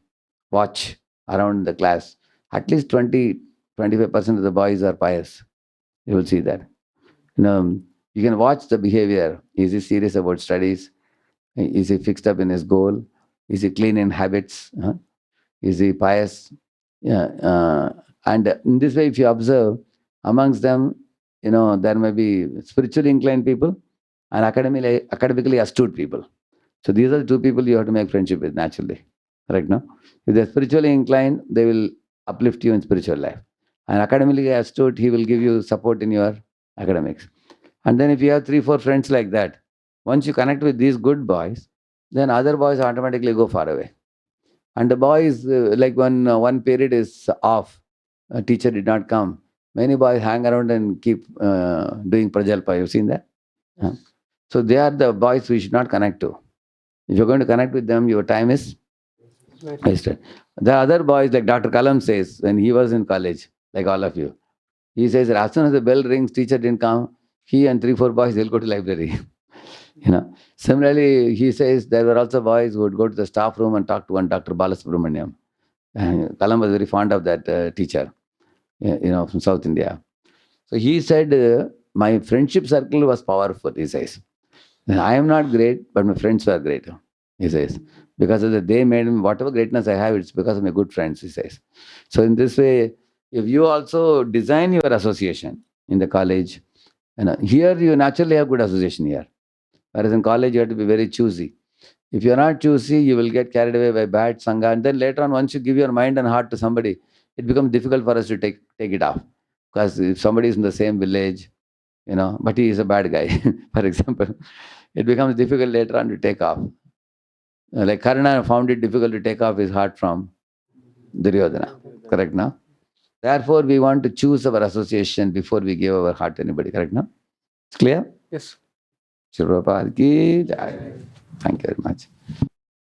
Watch around the class. At least 20-25% of the boys are pious. You will see that. You can watch the behavior. Is he serious about studies? Is he fixed up in his goal? Is he clean in habits? Is he pious? Yeah. And in this way, if you observe, amongst them, there may be spiritually inclined people and academically astute people. So these are the two people you have to make friendship with naturally. Right now, if they're spiritually inclined, they will uplift you in spiritual life. And academically astute, he will give you support in your academics. And then if you have 3-4 friends like that, once you connect with these good boys, then other boys automatically go far away. And the boys, like when one period is off, a teacher did not come, many boys hang around and keep doing prajalpa. You've seen that? So they are the boys we should not connect to. If you're going to connect with them, your time is wasted. The other boys, like Dr. Kalam says, when he was in college, like all of you, he says that as soon as the bell rings, teacher didn't come, he and 3-4 boys, they'll go to library. Similarly, he says there were also boys who would go to the staff room and talk to one Dr. Balasubramaniam. Kalam was very fond of that teacher, from South India. So he said, my friendship circle was powerful, he says. I am not great, but my friends were great, he says. Because of that, they made him, whatever greatness I have, it's because of my good friends, he says. So in this way, if you also design your association in the college, here you naturally have good association here. Whereas in college, you have to be very choosy. If you're not choosy, you will get carried away by bad sangha. And then later on, once you give your mind and heart to somebody, it becomes difficult for us to take it off. Because if somebody is in the same village, but he is a bad guy, for example, it becomes difficult later on to take off. Like Karna found it difficult to take off his heart from Duryodhana. Correct now? Therefore, we want to choose our association before we give our heart to anybody. Correct now? It's clear? Yes. Shri Prabhupada ki jai. Thank you very much.